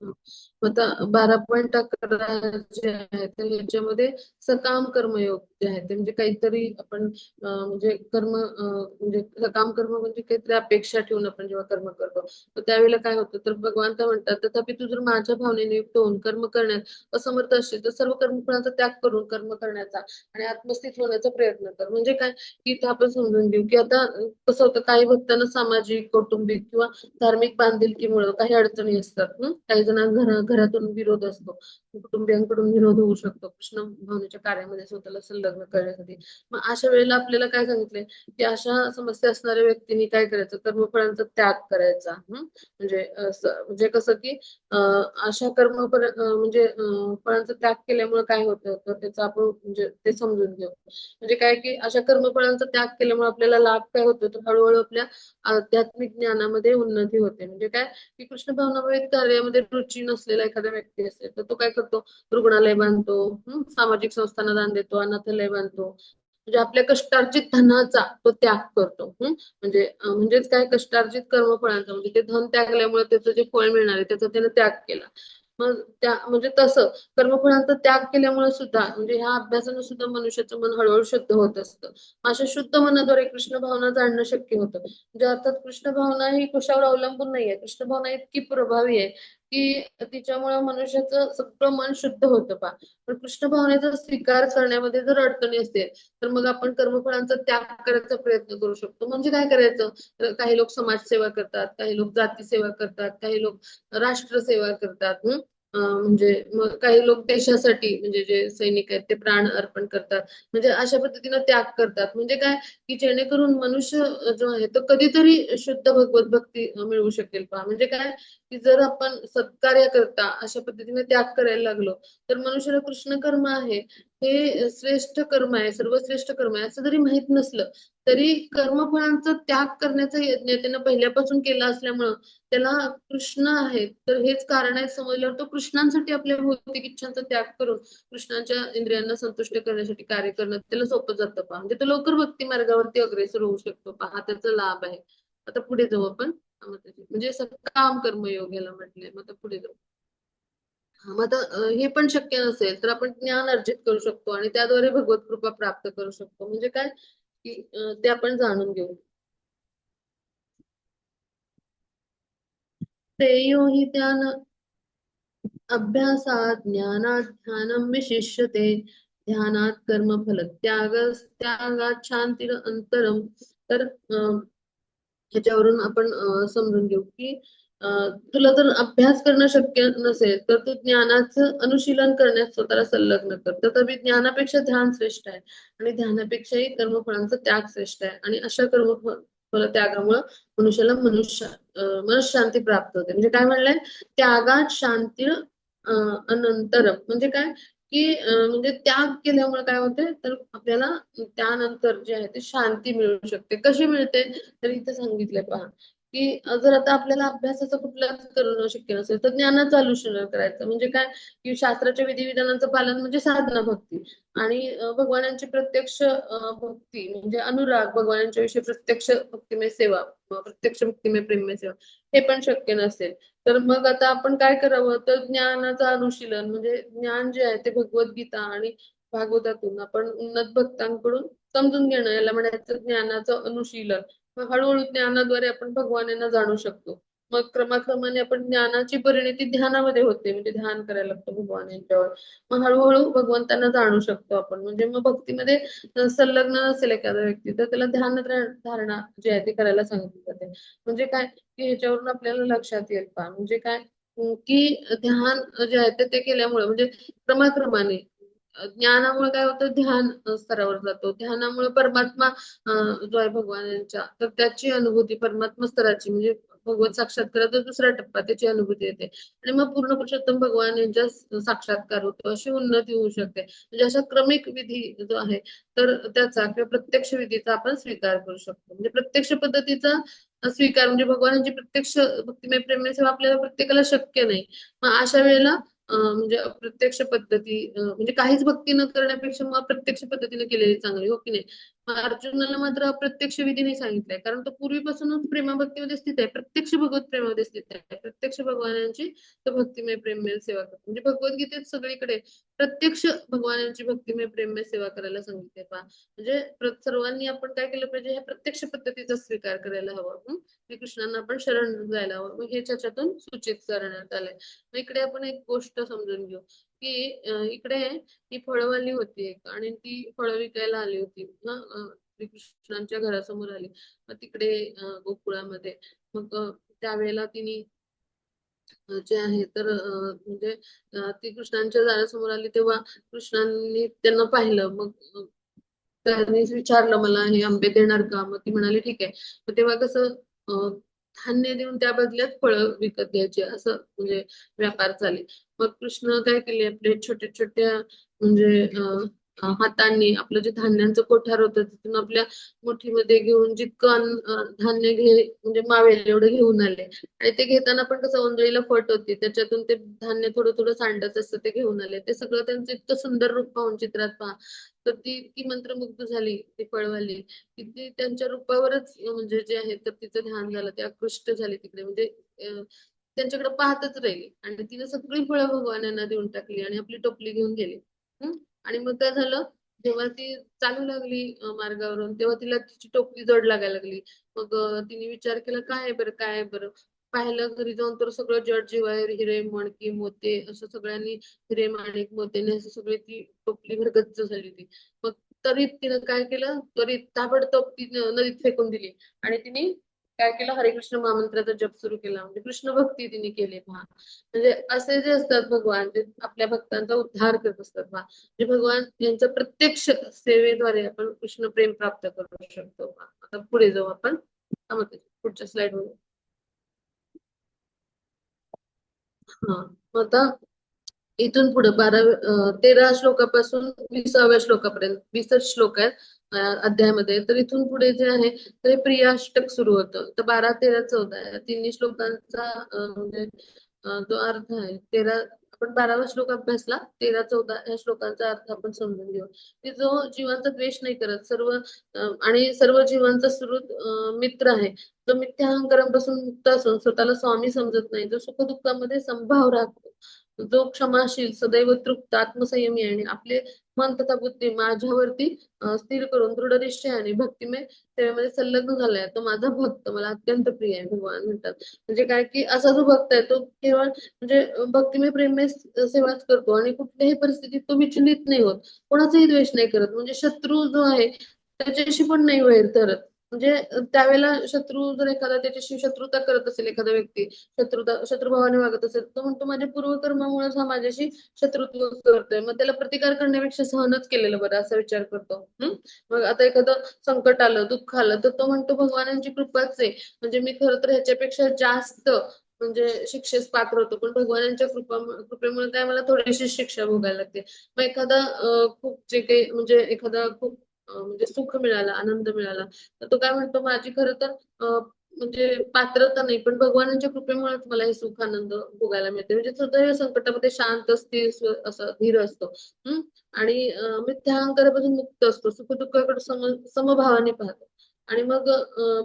मग आता 12.11 जे आहे तर याच्यामध्ये सकाम कर्मयोग जे आहे ते म्हणजे काहीतरी आपण म्हणजे कर्म म्हणजे सकाम कर्म म्हणजे काहीतरी अपेक्षा ठेवून आपण जेव्हा कर्म करतो तर त्यावेळेला काय होतं, तर भगवान काय म्हणतात, तथापि तू जर माझ्या भावनेने युक्त होऊन कर्म करण्यात असमर्थ असशील तर सर्व कर्मफळांचा त्याग करून कर्म करण्याचा आणि आत्मस्थित होण्याचा प्रयत्न कर. म्हणजे काय की इथं आपण समजून घेऊ की आता कसं होतं, काही भक्तांना सामाजिक कौटुंबिक किंवा धार्मिक बांधिलकीमुळे काही अडचणी असतात. काही जणांना घरातून विरोध असतो, कुटुंबियांकडून विरोध होऊ शकतो कृष्ण भावनेच्या कार्यामध्ये स्वतःला संलग्न करण्यासाठी. मग अशा वेळेला आपल्याला काय सांगितलंय की अशा समस्या असणाऱ्या व्यक्तींनी काय करायचं, कर्मफळांचा त्याग करायचा. म्हणजे म्हणजे कसं की अशा म्हणजे फळांचा त्याग केल्यामुळे काय होतं तर त्याचं आपण म्हणजे ते समजून घेऊ. म्हणजे काय की अशा कर्मफळांचा त्याग केल्यामुळे आपल्याला लाभ काय होतो, तर हळूहळू आपल्या आध्यात्मिक ज्ञानामध्ये उन्नती होते. म्हणजे काय की कृष्ण भावनामय कार्यामध्ये रुची नसलेला एखादा व्यक्ती असेल तर तो काय करतो, रुग्णालय बांधतो, सामाजिक संस्थांना दान देतो, अनाथालय बांधतो. म्हणजे आपल्या कष्टार्जित धनाचा तो त्याग करतो. म्हणजे म्हणजेच काय, कष्टार्जित कर्मफळांचा म्हणजे ते धन त्यागल्यामुळे त्याचं जे फळ मिळणार आहे त्याचा त्याने त्याग केला. मग त्या म्हणजे तसं कर्मफळांचा त्याग केल्यामुळे सुद्धा म्हणजे ह्या अभ्यासाने सुद्धा मनुष्याचं मन हळूहळू शुद्ध होत असतं. अशा शुद्ध मनाद्वारे कृष्ण भावना जाणणं शक्य होतं. म्हणजे अर्थात कृष्ण भावना ही कशावर अवलंबून नाहीये. कृष्ण भावना इतकी प्रभावी आहे की तिच्यामुळे मनुष्याचं सगळं मन शुद्ध होतं पहा. पण कृष्ण भावनेचा स्वीकार करण्यामध्ये जर अडचणी असते तर मग आपण कर्मफळांचा त्याग करायचा प्रयत्न करू शकतो. म्हणजे काय करायचं, तर काही लोक समाजसेवा करतात, काही लोक जाती सेवा करतात, काही लोक राष्ट्रसेवा करतात. म्हणजे मग काही लोक देशासाठी म्हणजे जे सैनिक आहेत ते प्राण अर्पण करतात. म्हणजे अशा पद्धतीनं त्याग करतात. म्हणजे काय की जेणेकरून मनुष्य जो आहे तो कधीतरी शुद्ध भगवत भक्ती मिळवू शकेल पहा. म्हणजे काय की जर आपण सत्कार्य करता अशा पद्धतीने त्याग करायला लागलो तर मनुष्याला कृष्ण कर्म आहे हे श्रेष्ठ कर्म आहे, सर्वश्रेष्ठ कर्म आहे असं जरी माहित नसलं तरी कर्मफळांचा त्याग करण्याचा यज्ञ त्यानं पहिल्यापासून केला असल्यामुळं त्याला कृष्ण आहे तर हेच कारण आहे समजल्यावर तो कृष्णांसाठी आपल्या भौतिक इच्छांचा त्याग करून कृष्णाच्या इंद्रियांना संतुष्ट करण्यासाठी कार्य करणं त्याला सोपं जातं पहा. म्हणजे तो लवकर भक्ती मार्गावरती अग्रेसर होऊ शकतो पहा, हा त्याचा लाभ आहे. आता पुढे जाऊ आपण. म्हणजे काम कर्मयोग याला म्हटलंय. मग आता पुढे जाऊ. मग आता हे पण शक्य नसेल तर आपण ज्ञान अर्जित करू शकतो आणि त्याद्वारे भगवत कृपा प्राप्त करू शकतो. म्हणजे काय की ते आपण जाणून घेऊ. श्रेयो हि त्यान अभ्यासात ज्ञानात ध्यानं विशिष्यते, ध्यानात कर्मफल त्यागात शांतीर अंतरम. तर ह्याच्यावरून आपण समजून घेऊ की तुला जर अभ्यास करणं शक्य नसेल तर तू ज्ञानाचं अनुशीलन करण्यात स्वतःला संलग्न कर. तथापि ज्ञानापेक्षा ध्यान श्रेष्ठ आहे आणि ध्यानापेक्षाही कर्मफळांचा त्याग श्रेष्ठ आहे. आणि अशा कर्मफल त्यागामुळे मनुष्याला मनशांती प्राप्त होते. म्हणजे काय म्हणलंय, त्यागात शांती अनंतरम. म्हणजे काय की म्हणजे त्याग केल्यामुळे काय होते तर आपल्याला त्यानंतर जे आहे ते शांती मिळू शकते. कशी मिळते तर इथे सांगितलंय पहा की जर आता आपल्याला अभ्यासाचं कुठलाच करणं शक्य नसेल तर ज्ञानाचं अनुशीलन करायचं. म्हणजे काय की शास्त्राच्या विधिविधानांचं पालन म्हणजे साधना भक्ती आणि भगवानांची प्रत्यक्ष भक्ती म्हणजे अनुराग, भगवानांच्या विषयी प्रत्यक्ष भक्तिमय सेवा, प्रत्यक्ष भक्तिमय प्रेममय सेवा हे पण शक्य नसेल. तर मग आता आपण काय करावं तर ज्ञानाचं अनुशीलन म्हणजे ज्ञान जे आहे ते भगवद्गीता आणि भागवतातून आपण उन्नत भक्तांकडून समजून घेणं याला म्हणायचं ज्ञानाचं अनुशीलन. मग हळूहळू ज्ञानाद्वारे आपण भगवानांना जाणू शकतो. मग क्रमाक्रमाने आपण ज्ञानाची परिणती ध्यानामध्ये होते म्हणजे ध्यान करायला लागतं भगवान यांच्यावर. मग हळूहळू भगवंतांना जाणू शकतो आपण. म्हणजे मग भक्तीमध्ये संलग्न नसेल एखादा व्यक्ती तर त्याला धारणा जी आहे ती करायला सांगितली जाते. म्हणजे काय की ह्याच्यावरून आपल्याला लक्षात येईल पहा म्हणजे काय की ध्यान जे आहे ते केल्यामुळे म्हणजे क्रमाक्रमाने ज्ञानामुळे काय होतं ध्यान स्तरावर जातो. ध्यानामुळे परमात्मा जो आहे भगवानांच्या तर त्याची अनुभूती परमात्मा स्तराची म्हणजे भगवत साक्षात्काराचा दुसरा टप्पा त्याची अनुभूती येते आणि मग पूर्ण पुरुषोत्तम भगवान यांच्या साक्षात्कार होतो अशी उन्नती होऊ शकते. म्हणजे अशा क्रमिक विधी जो आहे तर त्याचा किंवा प्रत्यक्ष विधीचा आपण स्वीकार करू शकतो. म्हणजे प्रत्यक्ष पद्धतीचा स्वीकार म्हणजे भगवानांची प्रत्यक्ष भक्तिमय प्रेममय सेवा आपल्याला प्रत्येकाला शक्य नाही. मग अशा वेळेला म्हणजे अप्रत्यक्ष पद्धती म्हणजे काहीच भक्ती न करण्यापेक्षा मग प्रत्यक्ष पद्धतीने केलेली चांगली हो की नाही. मग अर्जुनाला मात्र अप्रत्यक्ष विधीने सांगितलंय कारण तो पूर्वीपासूनच प्रेमाभक्तीमध्ये स्थित आहे. प्रत्यक्ष भगवत प्रेमामध्ये स्थित आहे. प्रत्यक्ष भगवानांची तो भक्तिमय प्रेममय सेवा करतो. म्हणजे भगवद्गीतेत सगळीकडे प्रत्यक्ष भगवानांची भक्तिमय प्रेममय सेवा करायला सांगितले पहा. म्हणजे सर्वांनी आपण काय केलं पाहिजे ह्या प्रत्यक्ष पद्धतीचा स्वीकार करायला हवा. श्रीकृष्णांना आपण शरण जायला हवं. मग हे त्याच्यातून सूचित करण्यात आलंय. मग इकडे आपण एक गोष्ट समजून घेऊ की इकडे ही फळवाली होती एक आणि ती फळं विकायला आली होती ना श्रीकृष्णांच्या घरासमोर आली. मग तिकडे गोकुळामध्ये मग त्यावेळेला तिने जे आहे तर म्हणजे ती कृष्णांच्या दारासमोर आली तेव्हा कृष्णांनी त्यांना पाहिलं. मग त्यांनी विचारलं मला हे आंबे देणार का मग ती म्हणाली ठीक आहे. मग तेव्हा कसं धान्य देऊन त्या बदल्यात फळं विकत घ्यायचे असं म्हणजे व्यापार चाले. मग कृष्ण काय केले आपले छोट्या छोट्या म्हणजे हातांनी आपलं जे धान्यांचं कोठार होतं तिथून आपल्या मुठीमध्ये घेऊन जितकं धान्य म्हणजे मावेल एवढं घेऊन आले. आणि ते घेताना पण कसं ओंजळीला फट होती त्याच्यातून ते धान्य थोडं थोडं सांडत असतं ते घेऊन आले. ते सगळं त्यांचं इतकं सुंदर रूप पाहून चित्रात पहा तर ती इतकी मंत्रमुग्ध झाली ती फळवाली की ती त्यांच्या रूपावरच म्हणजे जे आहे तर तिचं ध्यान झालं ते आकृष्ट झाली तिकडे म्हणजे त्यांच्याकडे पाहतच राहिली आणि तिने सगळी फळं भगवानांना देऊन टाकली आणि आपली टोपली घेऊन गेली. आणि मग काय झालं जेव्हा ती चालू लागली मार्गावरून तेव्हा तिला तिची टोपली जड लागायला लागली. मग तिने विचार केला काय आहे बरं काय आहे बरं. पाहिलं घरी जाऊन तर सगळं जड जीवावर हिरे मणकी मोते असं सगळ्यांनी हिरे माणिक मोत्याने असं सगळी ती टोपली भर गच्च झाली ती. मग तरी तिनं काय केलं त्वरित ताबडतोब ती नदीत फेकून दिली आणि तिने काय केलं हरे कृष्ण महामंत्राचा जप सुरू केला म्हणजे कृष्ण भक्ती तिने केली पहा. म्हणजे असे जे असतात भगवान ते आपल्या भक्तांचा उद्धार करत असतात पहा. म्हणजे भगवान यांच्या प्रत्यक्ष सेवेद्वारे आपण कृष्ण प्रेम प्राप्त करू शकतो पहा. आता पुढे जाऊ आपण पुढच्या स्लाइड वर. हा आता इथून पुढे 13 श्लोकापासून 20व्या श्लोकापर्यंत 20 श्लोक आहेत अध्यायामध्ये. तर इथून पुढे जे आहे ते प्रियाष्टक सुरू होतं. तर 12, 13, 14 या तिन्ही श्लोकांचा म्हणजे जो अर्थ आहे 13 आपण 12वा श्लोक अभ्यासला 13, 14 या श्लोकांचा अर्थ आपण समजून घेऊ. की जो जीवांचा द्वेष नाही करत सर्व आणि सर्व जीवांचा सुहृद मित्र आहे. जो मिथ्या अहंकारापासून मुक्त असून स्वतःला स्वामी समजत नाही जो सुखदुःखामध्ये समभाव राखतो. जो क्षमाशील सदैव तृप्त आत्मसंयमी आहे आणि आपले मन तथा बुद्धी माझ्यावरती स्थिर करून दृढ निश्चयाने भक्तिमय सेवेमध्ये संलग्न झालाय तो माझा भक्त मला अत्यंत प्रिय आहे भगवान म्हणतात. म्हणजे काय की असा जो भक्त आहे तो केवळ म्हणजे भक्तिमय प्रेममय सेवाच करतो आणि कुठल्याही परिस्थितीत तो विचलित नाही होत. कोणाचाही द्वेष नाही करत म्हणजे शत्रू जो आहे त्याच्याशी पण नाही वैर धरत. म्हणजे त्यावेळेला शत्रू जर एखादा त्याच्याशी शत्रुता करत असेल एखादा व्यक्ती शत्रुभावाने वागत असेल तो म्हणतो माझ्या पूर्वकर्मामुळेच हा माझ्याशी शत्रुत्व करतोय मग त्याला प्रतिकार करण्यापेक्षा सहनच केलेलं बरं असा विचार करतो. मग आता एखादं संकट आलं दुःख आलं तर तो म्हणतो भगवानांची कृपाच आहे म्हणजे मी खरं तर ह्याच्यापेक्षा जास्त म्हणजे शिक्षेस पात्र होतो, पण भगवानांच्या कृपेमुळे काय मला थोडीशी शिक्षा भोगायला लागते. मग एखादा खूप जे काही म्हणजे एखादा खूप म्हणजे सुख मिळाला, आनंद मिळाला, तर तो काय म्हणतो माझी खरं तर म्हणजे पात्रता नाही, पण भगवानांच्या कृपेमुळेच मला हे सुख आनंद भोगायला मिळते. म्हणजे सदैव संकटामध्ये शांत, स्थिर, असं धीर असतो. हम्म आणि मिथ्या अहंकारापासून मुक्त असतो. सुख-दुःखाकडे समभावाने पाहतो. आणि मग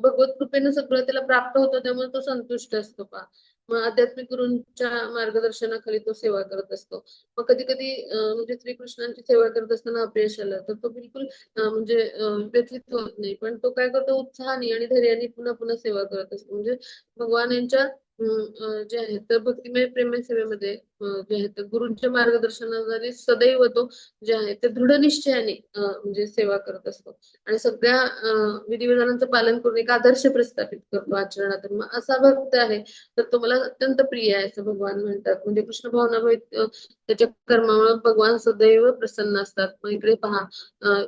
भगवत कृपेने सगळं त्याला प्राप्त होतं, त्यामुळे तो संतुष्ट असतो पहा. मग आध्यात्मिक गुरूंच्या मार्गदर्शनाखाली तो सेवा करत असतो. मग कधी कधी म्हणजे श्रीकृष्णांची सेवा करत असताना अपयश आलं तर तो बिलकुल म्हणजे व्यथित होत नाही, पण तो काय करतो उत्साहाने आणि धैर्याने पुन्हा पुन्हा सेवा करत असतो. म्हणजे भगवान यांच्या जे आहेत तर भक्तिमय प्रेमय सेवेमध्ये जे आहेत तर गुरूंच्या मार्गदर्शनाद्वारे सदैव तो जे आहे ते दृढ निश्चयाने म्हणजे सेवा करत असतो. आणि सगळ्या विधिविधानांचं पालन करून एक आदर्श प्रस्थापित करतो आचरणात. मग असा भक्त आहे तर तो मला अत्यंत प्रिय आहे असं भगवान म्हणतात. म्हणजे कृष्ण भावनामुळे त्याच्या कर्मामुळे भगवान सदैव प्रसन्न असतात. मग इकडे पहा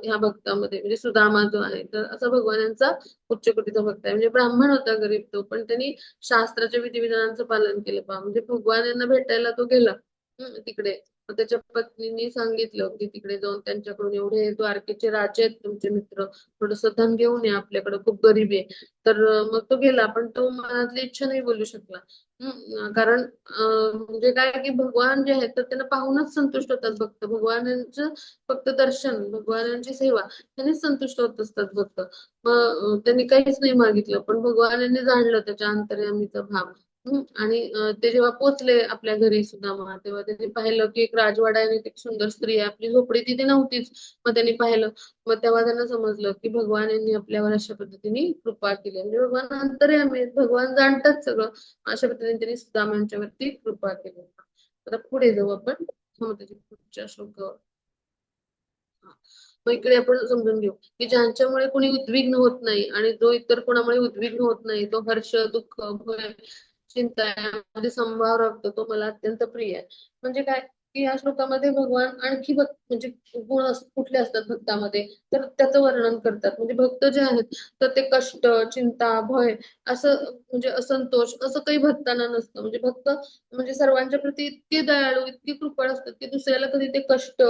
ह्या भक्तामध्ये म्हणजे सुदामा जो आहे तर असा भगवान यांचा उच्च कोटीचा भक्त आहे. म्हणजे ब्राह्मण होता गरीब तो, पण त्यांनी शास्त्राच्या विधिविधानांचं पालन केलं पहा. म्हणजे भगवान यांना भेटायला तो गेला तिकडे. मग त्याच्या पत्नीने सांगितलं की तिकडे जाऊन त्यांच्याकडून एवढे द्वारकेचे राजे आहेत तुमचे मित्र, थोडस धन घेऊन या आपल्याकडे खूप गरीबी आहे. तर मग तो गेला, पण तो मनातली इच्छा नाही बोलू शकला. कारण म्हणजे काय की भगवान जे आहेत तर त्यांना पाहूनच संतुष्ट होतात भक्त. भगवानांचं फक्त दर्शन, भगवानांची सेवा त्यांनीच संतुष्ट होत असतात भक्त. मग त्यांनी काहीच नाही मागितलं, पण भगवानांनी जाणलं त्याच्या अंतर्यामीचा भाव. आणि ते जेव्हा पोचले आपल्या घरी सुदामा, तेव्हा त्यांनी पाहिलं की एक राजवाडा आणि एक सुंदर स्त्री आहे. आपली झोपडी तिथे नव्हतीच. मग त्यांनी पाहिलं, मग तेव्हा त्यांना समजलं की भगवान यांनी आपल्यावर अशा पद्धतीने कृपा केली. म्हणजे भगवान अंतर्यामी आहेत, भगवान जाणतात सगळं. अशा पद्धतीने त्यांनी सुदामांच्या वरती कृपा केली. आता पुढे जाऊ आपण. त्याच्या पुढच्या श्लोकावर. मग इकडे आपण समजून घेऊ की ज्यांच्यामुळे कोणी उद्विग्न होत नाही आणि जो इतर कोणामुळे उद्विग्न होत नाही, तो हर्ष, दुःख, भय, चिंता यामध्ये समभाव राखतो, तो मला अत्यंत प्रिय आहे. म्हणजे काय की या श्लोकामध्ये भगवान आणखी म्हणजे गुण कुठले असतात भक्तामध्ये तर त्याचं वर्णन करतात. म्हणजे भक्त जे आहेत तर ते कष्ट, चिंता, भय असं म्हणजे असंतोष असं काही भक्तांना नसतं. म्हणजे भक्त म्हणजे सर्वांच्या प्रती इतके दयाळू, इतके कृपण असतात की दुसऱ्याला कधी ते कष्ट,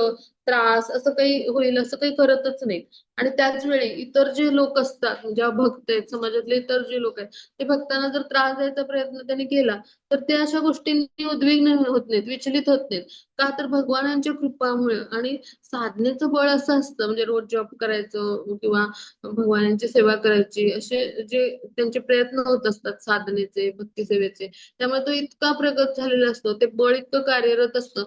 त्रास असं काही होईल असं काही करतच नाही. आणि त्याच वेळी इतर जे लोक असतात म्हणजे भक्त आहेत समाजातले इतर जे लोक आहेत ते भक्तांना जर त्रास द्यायचा प्रयत्न त्यांनी केला तर ते अशा गोष्टींनी उद्विग्न होत नाहीत, विचलित होत नाहीत. का तर भगवानांच्या कृपामुळे. आणि साधनेचं बळ असं असतं म्हणजे रोज जॉब करायचं किंवा भगवानांची सेवा करायची असे जे त्यांचे प्रयत्न होत असतात साधनेचे, भक्ती सेवेचे, त्यामुळे तो इतका प्रगत झालेला असतो, ते बळ इतकं कार्यरत असतं.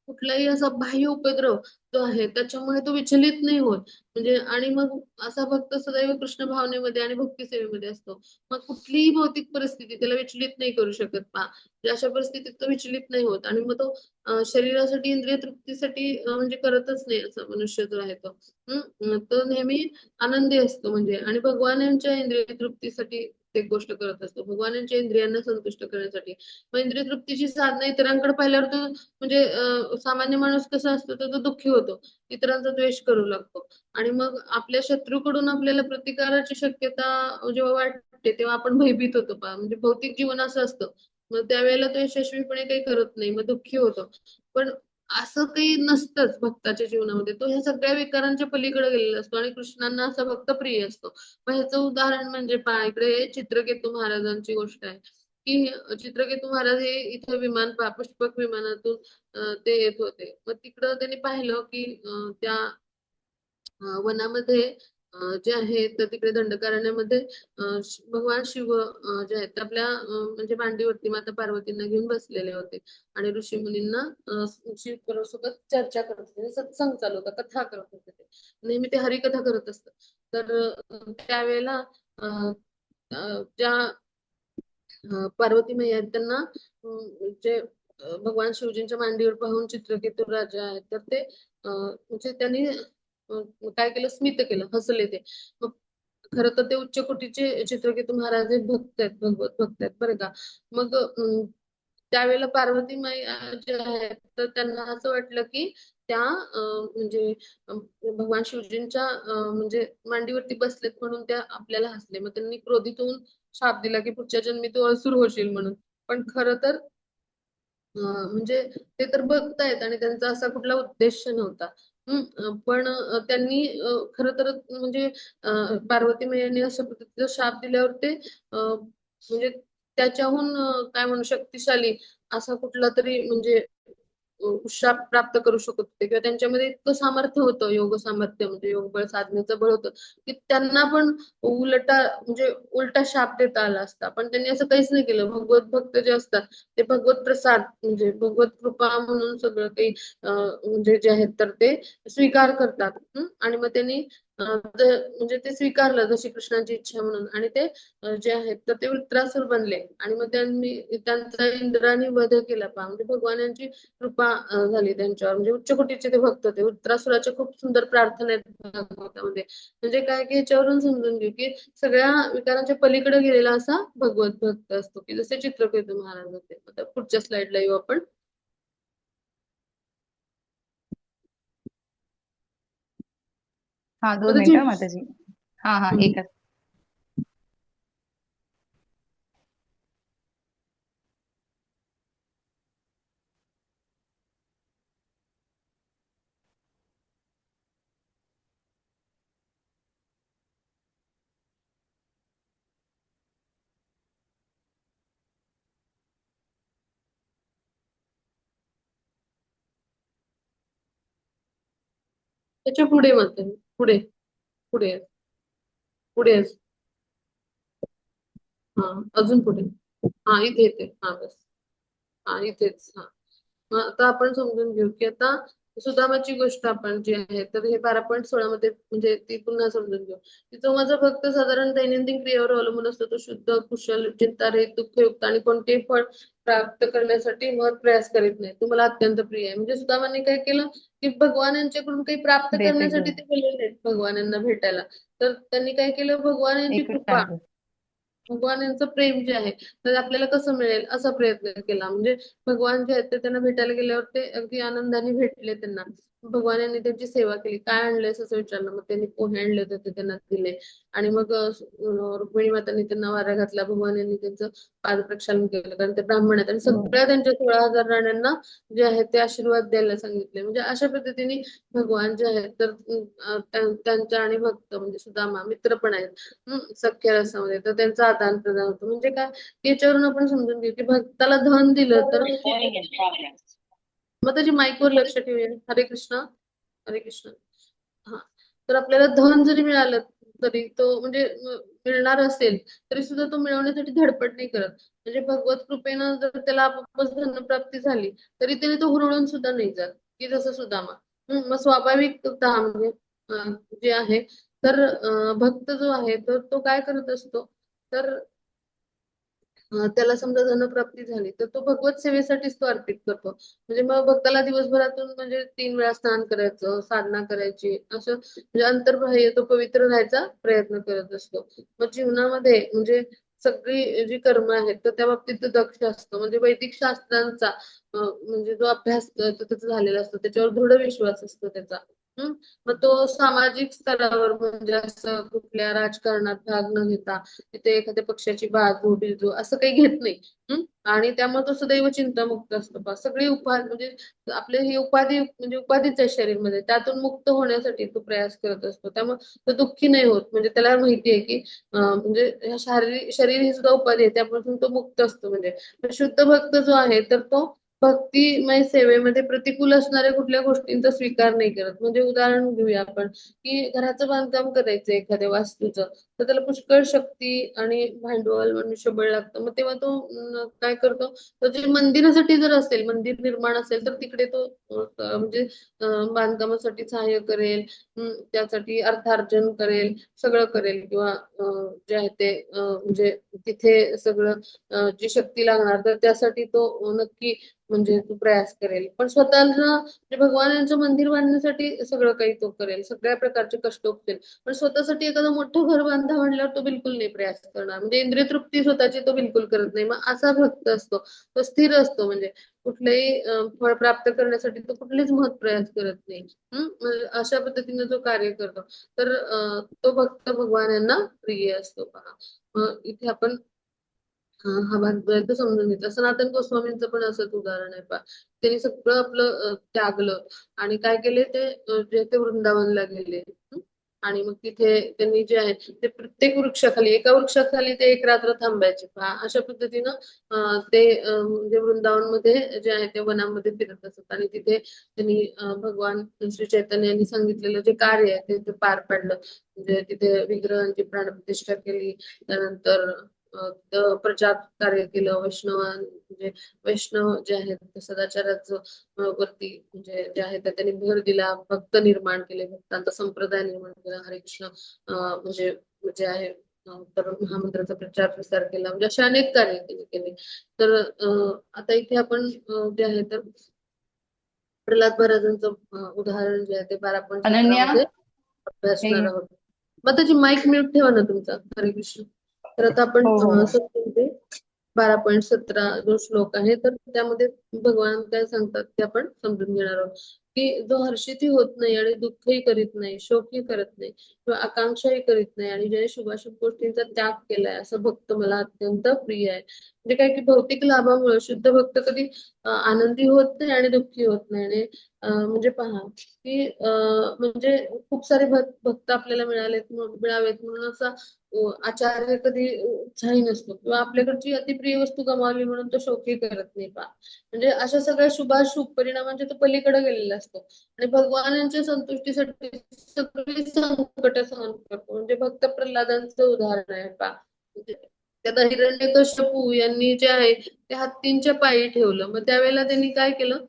कुठलाही असा बाह्य उपद्रव जो आहे त्याच्यामुळे तो विचलित नाही होत. म्हणजे आणि मग असा भक्त सदैव कृष्ण भावनेमध्ये आणि भक्ती सेवेमध्ये असतो. मग कुठलीही भौतिक परिस्थिती त्याला विचलित नाही करू शकत पहा. म्हणजे अशा परिस्थितीत तो विचलित नाही होत. आणि मग तो शरीरासाठी इंद्रिय तृप्तीसाठी म्हणजे करतच नाही असं मनुष्य जो आहे तो. तो नेहमी आनंदी असतो. म्हणजे आणि भगवानांच्या इंद्रिय तृप्तीसाठी ते गोष्ट करत असतो, भगवानांच्या इंद्रियांना संतुष्ट करण्यासाठी. मग इंद्रिय तृप्तीची साधना इतरांकडे पाहिल्यावर तो म्हणजे सामान्य माणूस कसा असतो तर तो दुःखी होतो, इतरांचा द्वेष करू लागतो. आणि मग आपल्या शत्रूकडून आपल्याला प्रतिकाराची शक्यता जेव्हा वाटते तेव्हा आपण भयभीत होतो पहा. म्हणजे भौतिक जीवन असं असतं. मग त्यावेळेला तो यशस्वीपणे काही करत नाही, मग दुःखी होतो. पण असं काही नसतंच भक्ताच्या जीवनामध्ये. तो ह्या सगळ्या विकारांच्या पलीकडे गेलेला असतो आणि कृष्णांना असा भक्त प्रिय असतो. मग ह्याचं उदाहरण म्हणजे पहा इकडे चित्रकेतू महाराजांची गोष्ट आहे. की चित्रकेतू महाराज हे इथं पुष्पक विमानातून ते येत होते. मग तिकडं त्यांनी पाहिलं की त्या वनामध्ये जे आहे तर तिकडे दंडकारण्यामध्ये भगवान शिव जे आहेत ते आपल्या म्हणजे मांडीवरती माता पार्वतींना घेऊन बसलेले होते. आणि ऋषी मुनींना शिव सोबत चर्चा करत होते, म्हणजे सत्संग चालू होता, कथा करत होते ते. नेहमी ते हरिकथा करत असतात. तर त्यावेळेला अ, ज्या पार्वती मैया आहेत त्यांना जे भगवान शिवजींच्या मांडीवर पाहून चित्रकेतू राजा आहेत तर ते म्हणजे त्यांनी काय केलं, स्मित केलं, हसले ते. मग खरं तर ते उच्च कोटीचे चित्रकेतू महाराज हे भक्त आहेत, भगवत भक्त आहेत बरं का. मग त्यावेळेला पार्वती मैया जे आहेत तर त्यांना असं वाटलं की त्या म्हणजे भगवान शिवजींच्या म्हणजे मांडीवरती बसलेत म्हणून त्या आपल्याला हसले. मग त्यांनी क्रोधित होऊन शाप दिला की पुढच्या जन्मी तू असुर होशील म्हणून. पण खरं तर म्हणजे ते तर बघतायत आणि त्यांचा असा कुठला उद्देश नव्हता. पण त्यांनी खरं तर म्हणजे पार्वती मैयाने अशा पद्धतीचा शाप दिल्यावर ते म्हणजे त्याच्याहून काय म्हणू शक्तिशाली असा कुठला तरी म्हणजे शाप प्राप्त करू शकत होते किंवा त्यांच्यामध्ये इतकं सामर्थ्य होतं, योग सामर्थ्य म्हणजे योगबळ साधनेचं बळ होतं, की त्यांना पण उलटा म्हणजे उलटा शाप देता आला असता. पण त्यांनी असं काहीच नाही केलं. भगवत भक्त जे असतात ते भगवत प्रसाद म्हणजे भगवत कृपा म्हणून सगळं काही म्हणजे जे आहेत तर ते स्वीकार करतात. आणि मग त्यांनी म्हणजे ते स्वीकारलं जशी कृष्णाची इच्छा म्हणून आणि ते जे आहेत तर ते वृत्रासुर बनले आणि मग त्यांनी त्यांचा इंद्राने वध केला पहा म्हणजे भगवानांची कृपा झाली त्यांच्यावर म्हणजे उच्च कोटीचे ते भक्त होते. वृत्रासुराच्या खूप सुंदर प्रार्थना आहेत भागवतामध्ये. म्हणजे काय की याच्यावरून समजून घेऊ की सगळ्या विकारांच्या पलीकडे गेलेला असा भगवत भक्त असतो की जसे चित्रकेतू महाराज होते. आता पुढच्या स्लाइडला येऊ आपण. हाँ, दो आता मिनट, जी हाँ माता जी। हाँ हाँ, हम्म. एक। त्याच्या पुढे मत पुढे पुढे पुढे हा अजून पुढे हा इथे इथे हा बस हा इथेच हा. मग आता आपण समजून घेऊ की आता सुदामाची गोष्ट आपण जी आहे तर हे 12.16 मध्ये म्हणजे ती पुन्हा समजून घेऊ की जो माझा भक्त साधारण दैनंदिन क्रियेवर अवलंबून असतो तो शुद्ध कुशल चिंतारहित दुःखयुक्त आणि कोणतेही फळ प्राप्त करण्यासाठी मत प्रयास करीत नाही तुम्हाला अत्यंत प्रिय आहे म्हणजे सुदामाने काय केलं की भगवान यांच्याकडून काही प्राप्त बेसिक करण्यासाठी दो। ते गेलेले आहेत भगवानांना भेटायला तर त्यांनी काय केलं भगवान यांची एक कृपा टाइम दो। भगवान यांचं प्रेम जे आहे तर आपल्याला कसं मिळेल असा प्रयत्न केला म्हणजे भगवान जे आहेत ते त्यांना भेटायला गेल्यावर ते अगदी आनंदाने भेटले त्यांना भगवान यांनी त्यांची सेवा केली काय आणलंयस असं विचारलं मग त्यांनी पोहे आणले होते ते त्यांना दिले आणि मग रुक्मिणी मातांनी त्यांना वारा घातला भगवान यांनी त्यांचं पाद प्रक्षालन केलं कारण ते ब्राह्मण आहेत आणि ओ। सगळ्या त्यांच्या 16,000 राण्यांना जे आहेत ते आशीर्वाद द्यायला सांगितले म्हणजे अशा पद्धतीने भगवान जे आहेत तर त्यांच्या आणि भक्त म्हणजे सुदामा मित्र पण आहेत सख्य रसामध्ये तर त्यांचं आदान प्रदान होतं म्हणजे काय याच्यावरून आपण समजून घेऊ की भक्ताला धन दिलं तर मग त्याची माईकवर लक्ष ठेवूया हरे कृष्ण हरे कृष्ण हा तर आपल्याला धन जरी मिळालं तरी तो म्हणजे मिळणार असेल तरी सुद्धा तो मिळवण्यासाठी धडपड नाही करत म्हणजे भगवत कृपेनं जर त्याला आपोआपच धनप्राप्ती झाली तरी त्याने तो हुरळून सुद्धा नाही जात की जसं सुदामा मग स्वाभाविकता म्हणजे जे आहे तर भक्त जो आहे तर तो काय करत असतो तर त्याला समजा धनप्राप्ती झाली तर तो भगवत सेवेसाठीच तो अर्पित करतो म्हणजे मग भक्ताला दिवसभरातून म्हणजे 3 वेळा स्नान करायचं साधना करायची असं म्हणजे अंतर्बाह्य तो पवित्र राहायचा प्रयत्न करत असतो मग जीवनामध्ये म्हणजे सगळी जी कर्म आहेत तर त्या बाबतीत तो दक्ष असतो म्हणजे वैदिक शास्त्रांचा म्हणजे जो अभ्यास तो त्याचा झालेला असतो त्याच्यावर दृढ विश्वास असतो त्याचा हम्म मग तो सामाजिक स्तरावर म्हणजे असं कुठल्या राजकारणात भाग न घेता तिथे एखाद्या पक्षाची बाजू बिजू असं काही घेत नाही आणि त्यामुळे तो सदैव चिंतामुक्त असतो सगळी उपाधी म्हणजे आपले ही उपाधी म्हणजे उपाधीच आहे शरीरमध्ये त्यातून मुक्त होण्यासाठी तो प्रयास करत असतो त्यामुळे तो दुःखी नाही होत म्हणजे त्याला माहिती आहे की म्हणजे शरीर ही सुद्धा उपाधी आहे त्यापासून तो मुक्त असतो म्हणजे शुद्ध भक्त जो आहे तर तो भक्तिमय सेवेमध्ये प्रतिकूल असणाऱ्या कुठल्या गोष्टींचा स्वीकार नाही करत म्हणजे उदाहरण घेऊया आपण की घराचं बांधकाम करायचं एखाद्या वास्तूचं तर त्याला पुष्कळ शक्ती आणि भांडवल मनुष्यबळ लागतं मग तेव्हा तो काय करतो तर जे मंदिरासाठी जर असेल मंदिर निर्माण असेल तर तिकडे तो म्हणजे बांधकामासाठी सहाय्य करेल त्यासाठी अर्थार्जन करेल सगळं करेल किंवा जे आहे ते म्हणजे तिथे सगळं जी शक्ती लागणार तर त्यासाठी तो नक्की म्हणजे तो प्रयास करेल पण स्वतःला म्हणजे भगवानांचं मंदिर बांधण्यासाठी सगळं काही तो करेल सगळ्या प्रकारचे कष्ट उपटेल पण स्वतःसाठी एखादं मोठं घर बांधा म्हणल्यावर तो बिलकुल नाही प्रयास करणार म्हणजे इंद्रिय तृप्ती स्वतःची तो बिलकुल करत नाही मग असा भक्त असतो तो स्थिर असतो म्हणजे कुठलेही फळ प्राप्त करण्यासाठी तो कुठलेच महत् प्रयास करत नाही म्हणजे अशा पद्धतीने जो कार्य करतो तर तो भक्त भगवान यांना प्रिय असतो पहा इथे आपण हा भाग एकदा समजून घेतला. सनातन गोस्वामींचं पण असंच उदाहरण आहे पहा. त्यांनी सगळं आपलं त्यागलं आणि काय केले ते जे ते वृंदावनला गेले. आणि मग तिथे त्यांनी जे आहे ते प्रत्येक वृक्षाखाली एका वृक्षाखाली ते एक रात्र थांबायचे पहा. अशा पद्धतीनं ते म्हणजे वृंदावनमध्ये जे आहे ते वनामध्ये फिरत असत आणि तिथे त्यांनी भगवान श्री चैतन्य यांनी सांगितलेलं जे कार्य आहे ते पार पाडलं. म्हणजे तिथे विग्रहांची प्राणप्रतिष्ठा केली. त्यानंतर प्रचार कार्य केलं. म्हणजे वैष्णव जे आहेत ते सदाचाराचं वरती म्हणजे जे आहे ते त्यांनी भर दिला. भक्त निर्माण केले. भक्तांचा संप्रदाय निर्माण केला. हरे कृष्ण म्हणजे जे आहे तर महामंत्राचा प्रचार प्रसार केला. म्हणजे असे अनेक कार्य त्यांनी केले. तर आता इथे आपण जे आहे तर प्रल्हाद महाराजांचं उदाहरण जे आहे ते 12.17 अनन्या मध्ये अभ्यासणार एक आहोत. मग त्याची माईक म्यूट ठेवा ना तुमचा. हरे कृष्ण. तर आता आपण हो हो हो. समजून ते 12.17 जो श्लोक आहे तर त्यामध्ये भगवान काय सांगतात ते आपण समजून घेणार आहोत. की जो हर्षितही होत नाही आणि दुःखही करीत नाही, शोकही करत नाही किंवा आकांक्षाही करीत नाही आणि ज्याने शुभाशुभ गोष्टींचा त्याग केलाय असं भक्त मला अत्यंत प्रिय आहे. म्हणजे काय की भौतिक लाभामुळे शुद्ध भक्त कधी आनंदी होत नाही आणि दुःखी होत नाही. आणि म्हणजे पहा की म्हणजे खूप सारे भक्त आपल्याला मिळावेत म्हणून असा आचार्य कधी उत्साही नसतो किंवा आपल्याकडची अतिप्रिय वस्तू गमावली म्हणून तो शोकही करत नाही पहा. म्हणजे अशा सगळ्या शुभाशुभ परिणामांच्या तो पलीकडे गेलेला असतो आणि भगवानांच्या संतुष्टीसाठी सगळी संकट सहन करतो. म्हणजे भक्त प्रल्हादांचं उदाहरण आहे पहा. म्हणजे त्या हिरण्यकश्यपू यांनी जे आहे ते हत्तींच्या पायी ठेवलं. मग त्यावेळेला त्यांनी काय केलं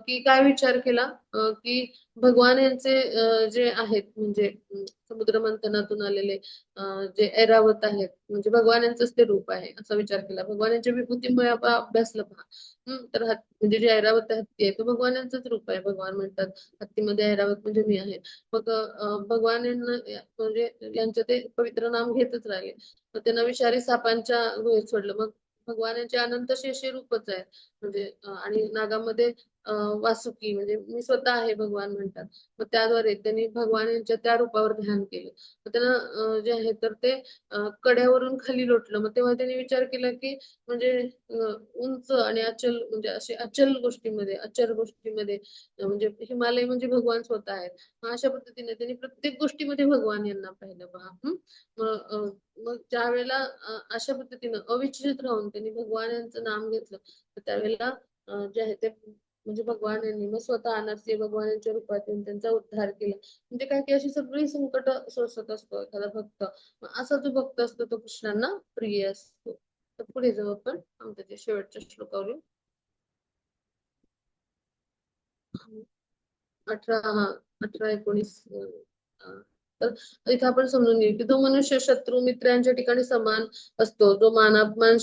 की काय विचार केला की भगवान यांचे जे आहेत म्हणजे समुद्र मंथनातून आलेले जे ऐरावत आहेत म्हणजे भगवान यांचंच ते रूप आहे असा विचार केला. भगवान यांच्या विभूतीमुळे आपण अभ्यासलं पहा. तर म्हणजे जे ऐरावत हत्ती आहे तो भगवान यांचंच रूप आहे. भगवान म्हणतात हत्तीमध्ये ऐरावत म्हणजे मी आहे. मग भगवान यांना म्हणजे यांचं ते पवित्र नाम घेतच राहिले. मग त्यांना विषारी सापांच्या गुहेत सोडलं. मग भगवान यांचे अनंत शेषे रूपच आहे. म्हणजे आणि नागामध्ये वासुकी म्हणजे मी स्वतः आहे भगवान म्हणतात. मग त्याद्वारे त्यांनी भगवान यांच्या त्या रूपावर ध्यान केलं. मग त्यांना जे आहे तर ते कड्यावरून खाली लोटलं. मग तेव्हा त्यांनी विचार केला की म्हणजे उंच आणि अचल म्हणजे असे अचल गोष्टीमध्ये अचल गोष्टीमध्ये म्हणजे हिमालय म्हणजे भगवान स्वतः आहेत. मग अशा पद्धतीने त्यांनी प्रत्येक गोष्टीमध्ये भगवान यांना पाहिलं पहा. मग ज्या वेळेला अशा पद्धतीनं अविचलित राहून त्यांनी भगवान यांचं नाम घेतलं तर त्यावेळेला जे आहे ते म्हणजे भगवान यांनी मग स्वतः अनारसे भगवान यांच्या रूपात येऊन त्यांचा उद्धार केला. म्हणजे काय की अशी सगळी संकट सोसत असतो एखादा भक्त. असा जो भक्त असतो तो कृष्णांना प्रिय असतो. तर पुढे जाऊ आपण आमच्या शेवटच्या श्लोकावर येऊ. 18-19 तर इथे आपण समजून घेऊ की जो मनुष्य शत्रू मित्रांच्या ठिकाणी समान असतो. जो मानापमान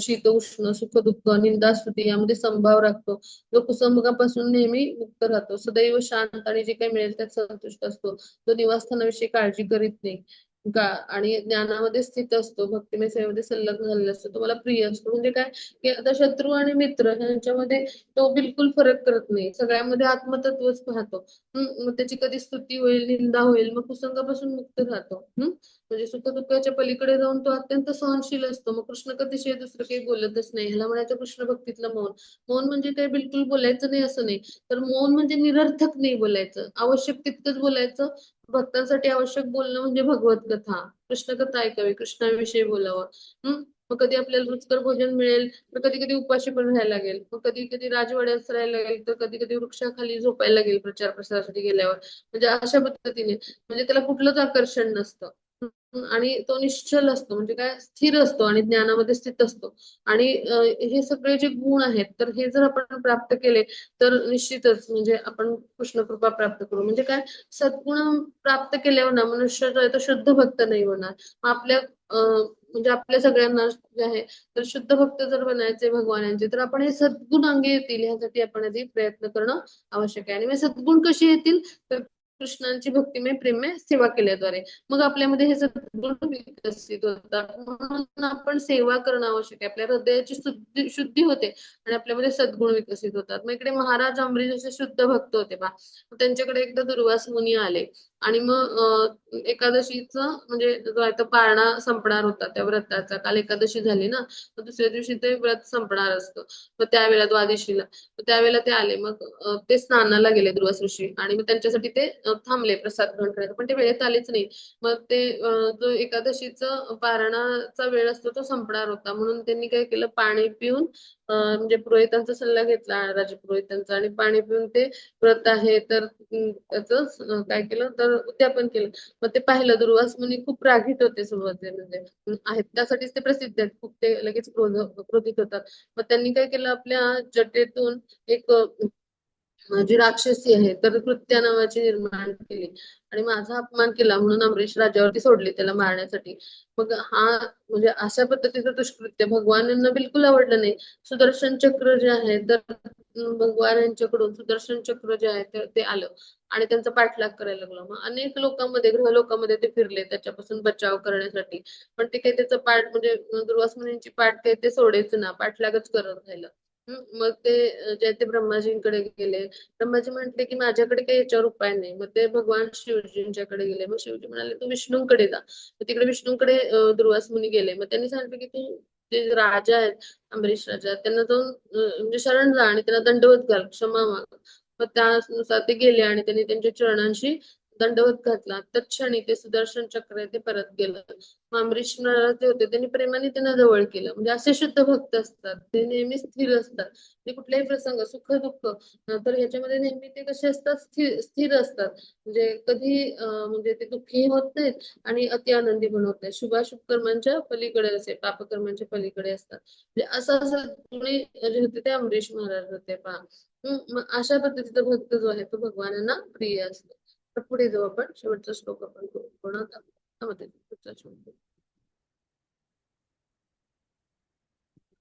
शीत उष्ण सुख दुःख निंदा स्तुती यामध्ये समभाव राखतो. जो कुसंबकापासून नेहमी मुक्त राहतो. सदैव शांत आणि जे काही मिळेल त्यात संतुष्ट असतो. जो निवासस्थानाविषयी काळजी करीत नाही का आणि ज्ञानामध्ये स्थित असतो. भक्तिमय सेवेमध्ये संलग्न झालेला असतो. तो मला प्रिय असतो. म्हणजे काय की आता शत्रू आणि मित्र ह्यांच्यामध्ये तो बिलकुल फरक करत नाही. सगळ्यामध्ये आत्मतत्वच पाहतो. मग त्याची कधी स्तुती होईल निंदा होईल मग कुसंगापासून मुक्त राहतो. म्हणजे सुखदुःखाच्या पलीकडे जाऊन तो अत्यंत सहनशील असतो. मग कृष्ण कधीशिवाय दुसरं काही बोलतच नाही. ह्याला म्हणायचं कृष्ण भक्तीतलं मौन. मौन म्हणजे काही बिलकुल बोलायचं नाही असं नाही. तर मौन म्हणजे निरर्थक नाही बोलायचं. आवश्यक तितकंच बोलायचं. भक्तांसाठी आवश्यक बोलणं म्हणजे भगवत कथा कृष्ण कथा ऐकावी कृष्णाविषयी बोलावं. मग कधी आपल्याला रुचकर भोजन मिळेल तर कधी कधी उपाशी पण राहायला लागेल. मग कधी कधी राजवाड्यात राहायला लागेल तर कधी कधी वृक्षाखाली झोपायला लागेल प्रचार प्रसारासाठी गेल्यावर. म्हणजे अशा पद्धतीने म्हणजे त्याला कुठलंच आकर्षण नसतं. आणि तो निश्चल असतो म्हणजे काय स्थिर असतो आणि ज्ञानामध्ये स्थित असतो. आणि हे सगळे जे गुण आहेत तर हे जर आपण प्राप्त केले तर निश्चितच म्हणजे आपण कृष्ण कृपा प्राप्त करू. म्हणजे काय सद्गुण प्राप्त केल्यावर ना मनुष्य जो आहे तो शुद्ध भक्त नाही होणार. मग आपल्या म्हणजे आपल्या सगळ्यांना जे आहे तर शुद्ध भक्त जर बनायचे भगवानांचे तर आपण हे सद्गुण अंगी येतील ह्यासाठी आपण आधी प्रयत्न करणं आवश्यक आहे. आणि मग सद्गुण कशी येतील तर कृष्णांची भक्तिमय प्रेममय सेवा केल्याद्वारे. मग आपल्यामध्ये हे सद्गुण विकसित होतात. म्हणून आपण सेवा करणं आवश्यक आहे. आपल्या हृदयाची शुद्धी होते आणि आपल्यामध्ये सद्गुण विकसित होतात. मग इकडे महाराज अंबरीश असे शुद्ध भक्त होते बा. त्यांच्याकडे एकदा दुर्वास मुनी आले आणि मग एकादशीचं म्हणजे जो आहे तो पाळणा संपणार होता त्या व्रताचा. काल एकादशी झाली ना, तर दुसऱ्या दिवशी ते व्रत संपणार असतं. मग त्यावेळेला द्वादशीला त्यावेळेला ते आले. मग ते स्नानाला गेले दुर्वास ऋषी आणि मग त्यांच्यासाठी ते थांबले प्रसाद ग्रहण करायला, पण ते वेळेत आलेच नाही. मग ते जो एकादशीचा पारणाचा वेळ असतो तो संपणार होता, म्हणून त्यांनी काय केलं, पाणी पिऊन म्हणजे पुरोहितांचा सल्ला घेतला, राजे पुरोहितांचा, आणि पाणी पिऊन ते व्रत आहे तर त्याच काय केलं तर उद्यापन केलं. मग ते पाहिलं दुर्वास मुनी खूप रागीट होते सुरुवातीला, म्हणजे आहेत त्यासाठीच ते प्रसिद्ध आहेत, खूप ते लगेच क्रोधित होतात. मग त्यांनी काय केलं, आपल्या जटेतून एक जी राक्षसी आहे तर कृत्या नावाची निर्माण केली आणि माझा अपमान केला म्हणून अमरीश राजावरती सोडले त्याला मारण्यासाठी. मग हा म्हणजे अशा पद्धतीचं दुष्कृत्य भगवानांना बिलकुल आवडलं नाही. सुदर्शन चक्र जे आहे तर भगवान यांच्याकडून सुदर्शन चक्र जे आहे तर ते आलं आणि त्यांचा पाठलाग करायला लागला. मग अनेक लोकांमध्ये ग्रह लोकांमध्ये ते फिरले त्याच्यापासून बचाव करण्यासाठी, पण ते काही त्याचं पाठ म्हणजे दुर्वास मुनींची पाठ काही ते सोडायचं ना, पाठलागच करत राहिलं. मग ते जे ते ब्रह्माजींकडे गेले. ब्रह्माजी म्हटले की माझ्याकडे काही याच्यावर उपाय नाही. मग ते भगवान शिवजींच्याकडे गेले. मग शिवजी म्हणाले तू विष्णूंकडे जा. मग तिकडे विष्णूंकडे दुर्वास मुनी गेले. मग त्यांनी सांगितलं की तू जे राजा आहेत अमरीश राजा त्यांना जाऊन म्हणजे शरण जा आणि त्यांना दंडवत घाल, क्षमा माग. मग त्यानुसार ते गेले आणि त्यांनी त्यांच्या चरणांशी दंडवत घातला. तत्क्षणी ते सुदर्शन चक्र आहे ते परत गेलं. मग अमरीश महाराज जे होते त्यांनी प्रेमाने त्यांना जवळ केलं. म्हणजे असे शुद्ध भक्त असतात, ते नेहमी स्थिर असतात. ते कुठलाही प्रसंग सुख दुःख तर ह्याच्यामध्ये नेहमी ते कसे असतात, स्थिर स्थिर असतात. म्हणजे कधी म्हणजे ते दुःखी होत नाहीत आणि अति आनंदी पण होत नाहीत. शुभाशुभ कर्मांच्या पलीकडे असे पापकर्मांच्या पलीकडे असतात. म्हणजे असं असं तुम्ही जे होते ते अमरीश महाराज होते पहा. मग अशा पद्धतीचा भक्त जो आहे तो भगवानांना प्रिय असतो. तर पुढे जाऊ आपण, शेवटचा श्लोक आपण करू. कोणाचा पुढचा श्लोक.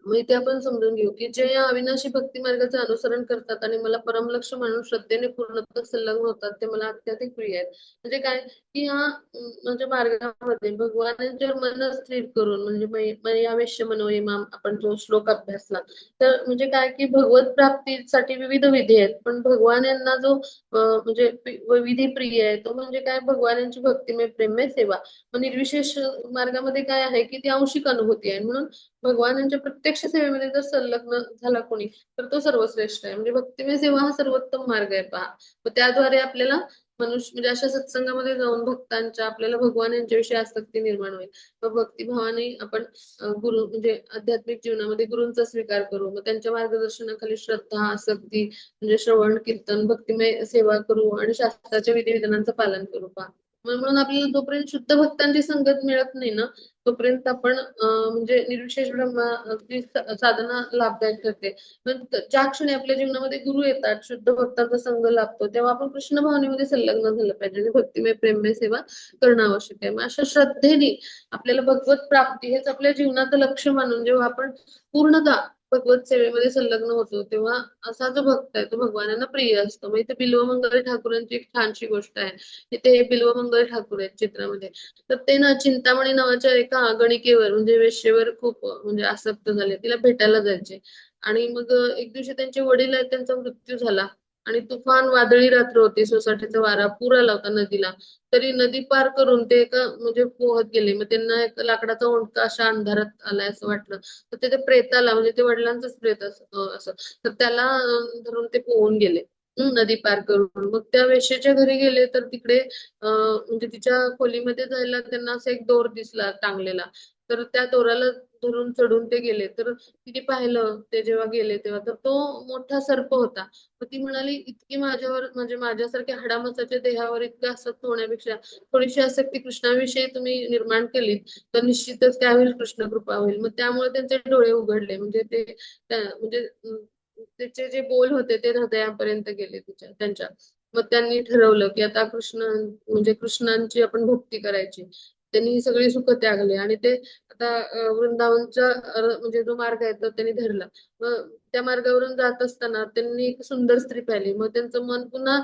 मग इथे आपण समजून घेऊ की जे या अविनाशी भक्ती मार्गाचे अनुसरण करतात आणि मला परमलक्ष म्हणून श्रद्धेने पूर्णतः संलग्न होतात ते मला अत्याधिक प्रिय आहेत. म्हणजे काय की ह्या म्हणजे मार्गामध्ये भगवानांच्यावर मन स्थिर करून म्हणजे मय्यावेश्य मनो इमाम आपण जो श्लोक अभ्यासला, तर म्हणजे काय की भगवत प्राप्तीसाठी विविध विधी आहेत, पण भगवान यांना जो म्हणजे विधी प्रिय आहे तो म्हणजे काय, भगवानांची भक्तिमय प्रेममय सेवा. मग निर्विशेष मार्गामध्ये काय आहे की ती आंशिक अनुभूती आहे. म्हणून भगवानांच्या प्रत्यक्ष सेवेमध्ये जर संलग्न झाला कोणी तर तो सर्वश्रेष्ठ आहे. म्हणजे भक्तिमय सेवा हा सर्वोत्तम मार्ग आहे पहा. व त्याद्वारे आपल्याला मनुष्य म्हणजे अशा सत्संगामध्ये जाऊन भक्तांच्या आपल्याला भगवान यांच्याविषयी आसक्ती निर्माण होईल. व भक्तिभावाने आपण गुरु म्हणजे आध्यात्मिक जीवनामध्ये गुरूंचा स्वीकार करू. मग त्यांच्या मार्गदर्शनाखाली श्रद्धा आसक्ती म्हणजे श्रवण कीर्तन भक्तिमय सेवा करू आणि शास्त्राच्या विधिविधानांचं पालन करू पहा. म्हणून आपल्याला जोपर्यंत शुद्ध भक्तांची संगत मिळत नाही ना, तोपर्यंत आपण म्हणजे निर्विशेष ब्रह्माची साधना लाभदायक ठरते. पण ज्या क्षणी आपल्या जीवनामध्ये गुरु येतात, शुद्ध भक्तांचा संग लाभतो, तेव्हा आपण कृष्ण भावनेमध्ये संलग्न झालं पाहिजे आणि भक्तिमय प्रेममय सेवा करणं आवश्यक आहे. मग अशा श्रद्धेने आपल्याला भगवत प्राप्ती हेच आपल्या जीवनाचं लक्ष मानून जेव्हा आपण पूर्णतः भगवत सेवेमध्ये संलग्न होतो, तेव्हा असा जो भक्त आहे तो भगवानांना प्रिय असतो. मग इथे बिल्वमंगल ठाकूरांची एक छानशी गोष्ट आहे. इथे बिल्वमंगल ठाकूर आहेत चित्रामध्ये. तर ते ना चिंतामणी नावाच्या एका गणिकेवर म्हणजे वेश्येवर खूप म्हणजे आसक्त झाले. तिला भेटायला जायचे आणि मग एक दिवशी त्यांचे वडील आहेत त्यांचा मृत्यू झाला आणि तुफान वादळी रात्र होती. सोसाट्याचा वारा पूर आला होता नदीला. तरी नदी पार करून ते एका म्हणजे पोहत गेले. मग त्यांना एक लाकडाचा ओंडका अशा अंधारात आलाय असं वाटलं. तर ते प्रेताला म्हणजे ते वडिलांचंच प्रेत असं तर त्याला धरून ते पोहून गेले. नदी पार करून. मग त्या वेश्येच्या घरी गेले तर तिकडे म्हणजे तिच्या खोलीमध्ये जायला त्यांना असा एक दोर दिसला टांगलेला. तर त्या दोराला धरून चढून ते गेले. तर तिने पाहिलं ते जेव्हा गेले तेव्हा तर तो मोठा सर्प होता. मग ती म्हणाली इतकी माझ्यावर म्हणजे माझ्यासारख्या हाडामासाच्या देहावर इतकं आसक्त होण्यापेक्षा थोडीशी आसक्ती कृष्णाविषयी तुम्ही निर्माण केलीत तर निश्चितच त्यावेळी कृष्ण कृपा होईल. मग त्यामुळे त्यांचे डोळे उघडले. म्हणजे ते म्हणजे त्याचे जे बोल होते ते हृदयापर्यंत गेले त्यांच्या. मग त्यांनी ठरवलं की आता म्हणजे कृष्णांची आपण भक्ती करायची. त्यांनी ही सगळी सुख त्यागली आणि ते आता वृंदावनचा म्हणजे जो मार्ग आहे तो त्यांनी धरला. मग त्या मार्गावरून जात असताना त्यांनी एक सुंदर स्त्री पाहिली. मग त्यांचं मन पुन्हा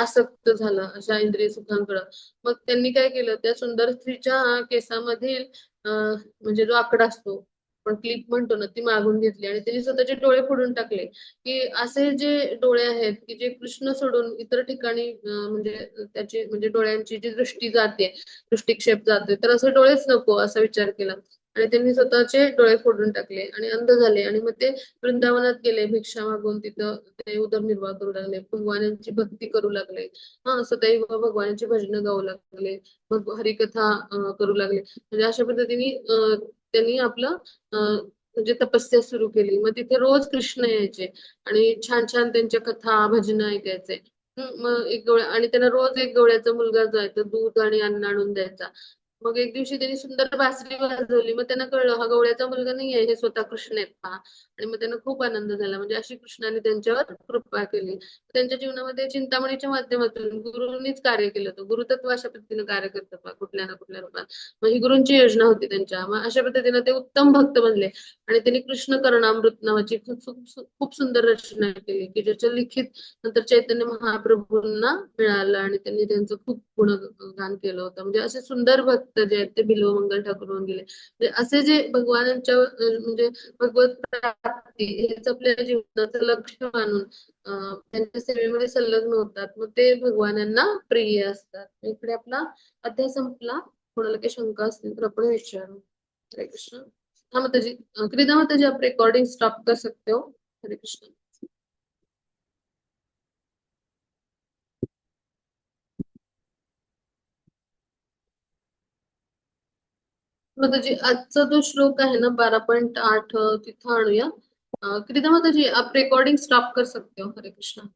आसक्त झालं अशा इंद्रिय सुखांकडं. मग त्यांनी काय केलं, त्या सुंदर स्त्रीच्या केसामधील म्हणजे जो आकडा असतो आपण क्लिप म्हणतो ना, ती मागून घेतली आणि त्यांनी स्वतःचे डोळे फोडून टाकले. की असे जे डोळे आहेत की जे कृष्ण सोडून इतर ठिकाणी म्हणजे त्याची म्हणजे डोळ्यांची जी दृष्टी जाते, दृष्टिक्षेप जातोय, तर असे डोळेच नको असा विचार केला. आणि त्यांनी स्वतःचे डोळे फोडून टाकले आणि अंध झाले आणि मग ते वृंदावनात गेले भिक्षा मागून, तिथं ते उदरनिर्वाह करू लागले, भगवानांची भक्ती करू लागले. हा, सदैव भगवानाची भजनं गाऊ लागले, मग हरिकथा करू लागले. म्हणजे अशा पद्धतीने त्यांनी आपलं म्हणजे तपस्या सुरू केली. मग तिथे रोज कृष्ण यायचे आणि छान छान त्यांच्या कथा भजनं ऐकायचे. मग एक गवळ्या आणि त्यांना रोज एक गवळ्याचा मुलगा जो आहे तो दूध आणि अन्न आणून द्यायचा. मग एक दिवशी त्यांनी सुंदर बासरी वाजवली. मग त्यांना कळलं हा गवळ्याचा मुलगा नाही आहे, हे स्वतः कृष्ण आहेत पहा. आणि मग त्यांना खूप आनंद झाला. म्हणजे अशी कृष्णाने त्यांच्यावर कृपा केली. त्यांच्या जीवनामध्ये चिंतामणीच्या माध्यमातून गुरुंनीच कार्य केलं होतं. गुरुतत्व अशा पद्धतीने कार्य करतं पहा कुठल्या ना कुठल्या रूपात. मग ही गुरूंची योजना होती त्यांच्या. मग अशा पद्धतीने ते उत्तम भक्त बनले आणि त्यांनी कृष्ण कर्णामृत नावाची खूप सुंदर रचना केली की ज्याच्या लिखित नंतर चैतन्य महाप्रभूंना मिळालं आणि त्यांनी त्यांचं खूप गुणगान केलं होतं. म्हणजे असे सुंदर भक्त जे आहेत ते बिल्वमंगल ठाकूर होऊन गेले. म्हणजे असे जे भगवानांच्या म्हणजे भगवत प्राप्ती हेच आपल्या जीवनाचं लक्ष्य मानून त्यांच्या सेवेमध्ये संलग्न होतात. मग ते भगवानांना प्रिय असतात. इकडे आपला अध्याय संपला. कोणाला काही शंका असतील तर आपण विचारू. हरे कृष्ण. हाँ माताजी, कृष्णा माताजी, आप रिकॉर्डिंग स्टॉप कर सकते हो. हरे कृष्ण. माताजी, आजचा जो श्लोक आहे ना 12.8 तिथं आणूया. कृष्णा माताजी, आप रिकॉर्डिंग स्टॉप कर सकते हो. हरे कृष्ण.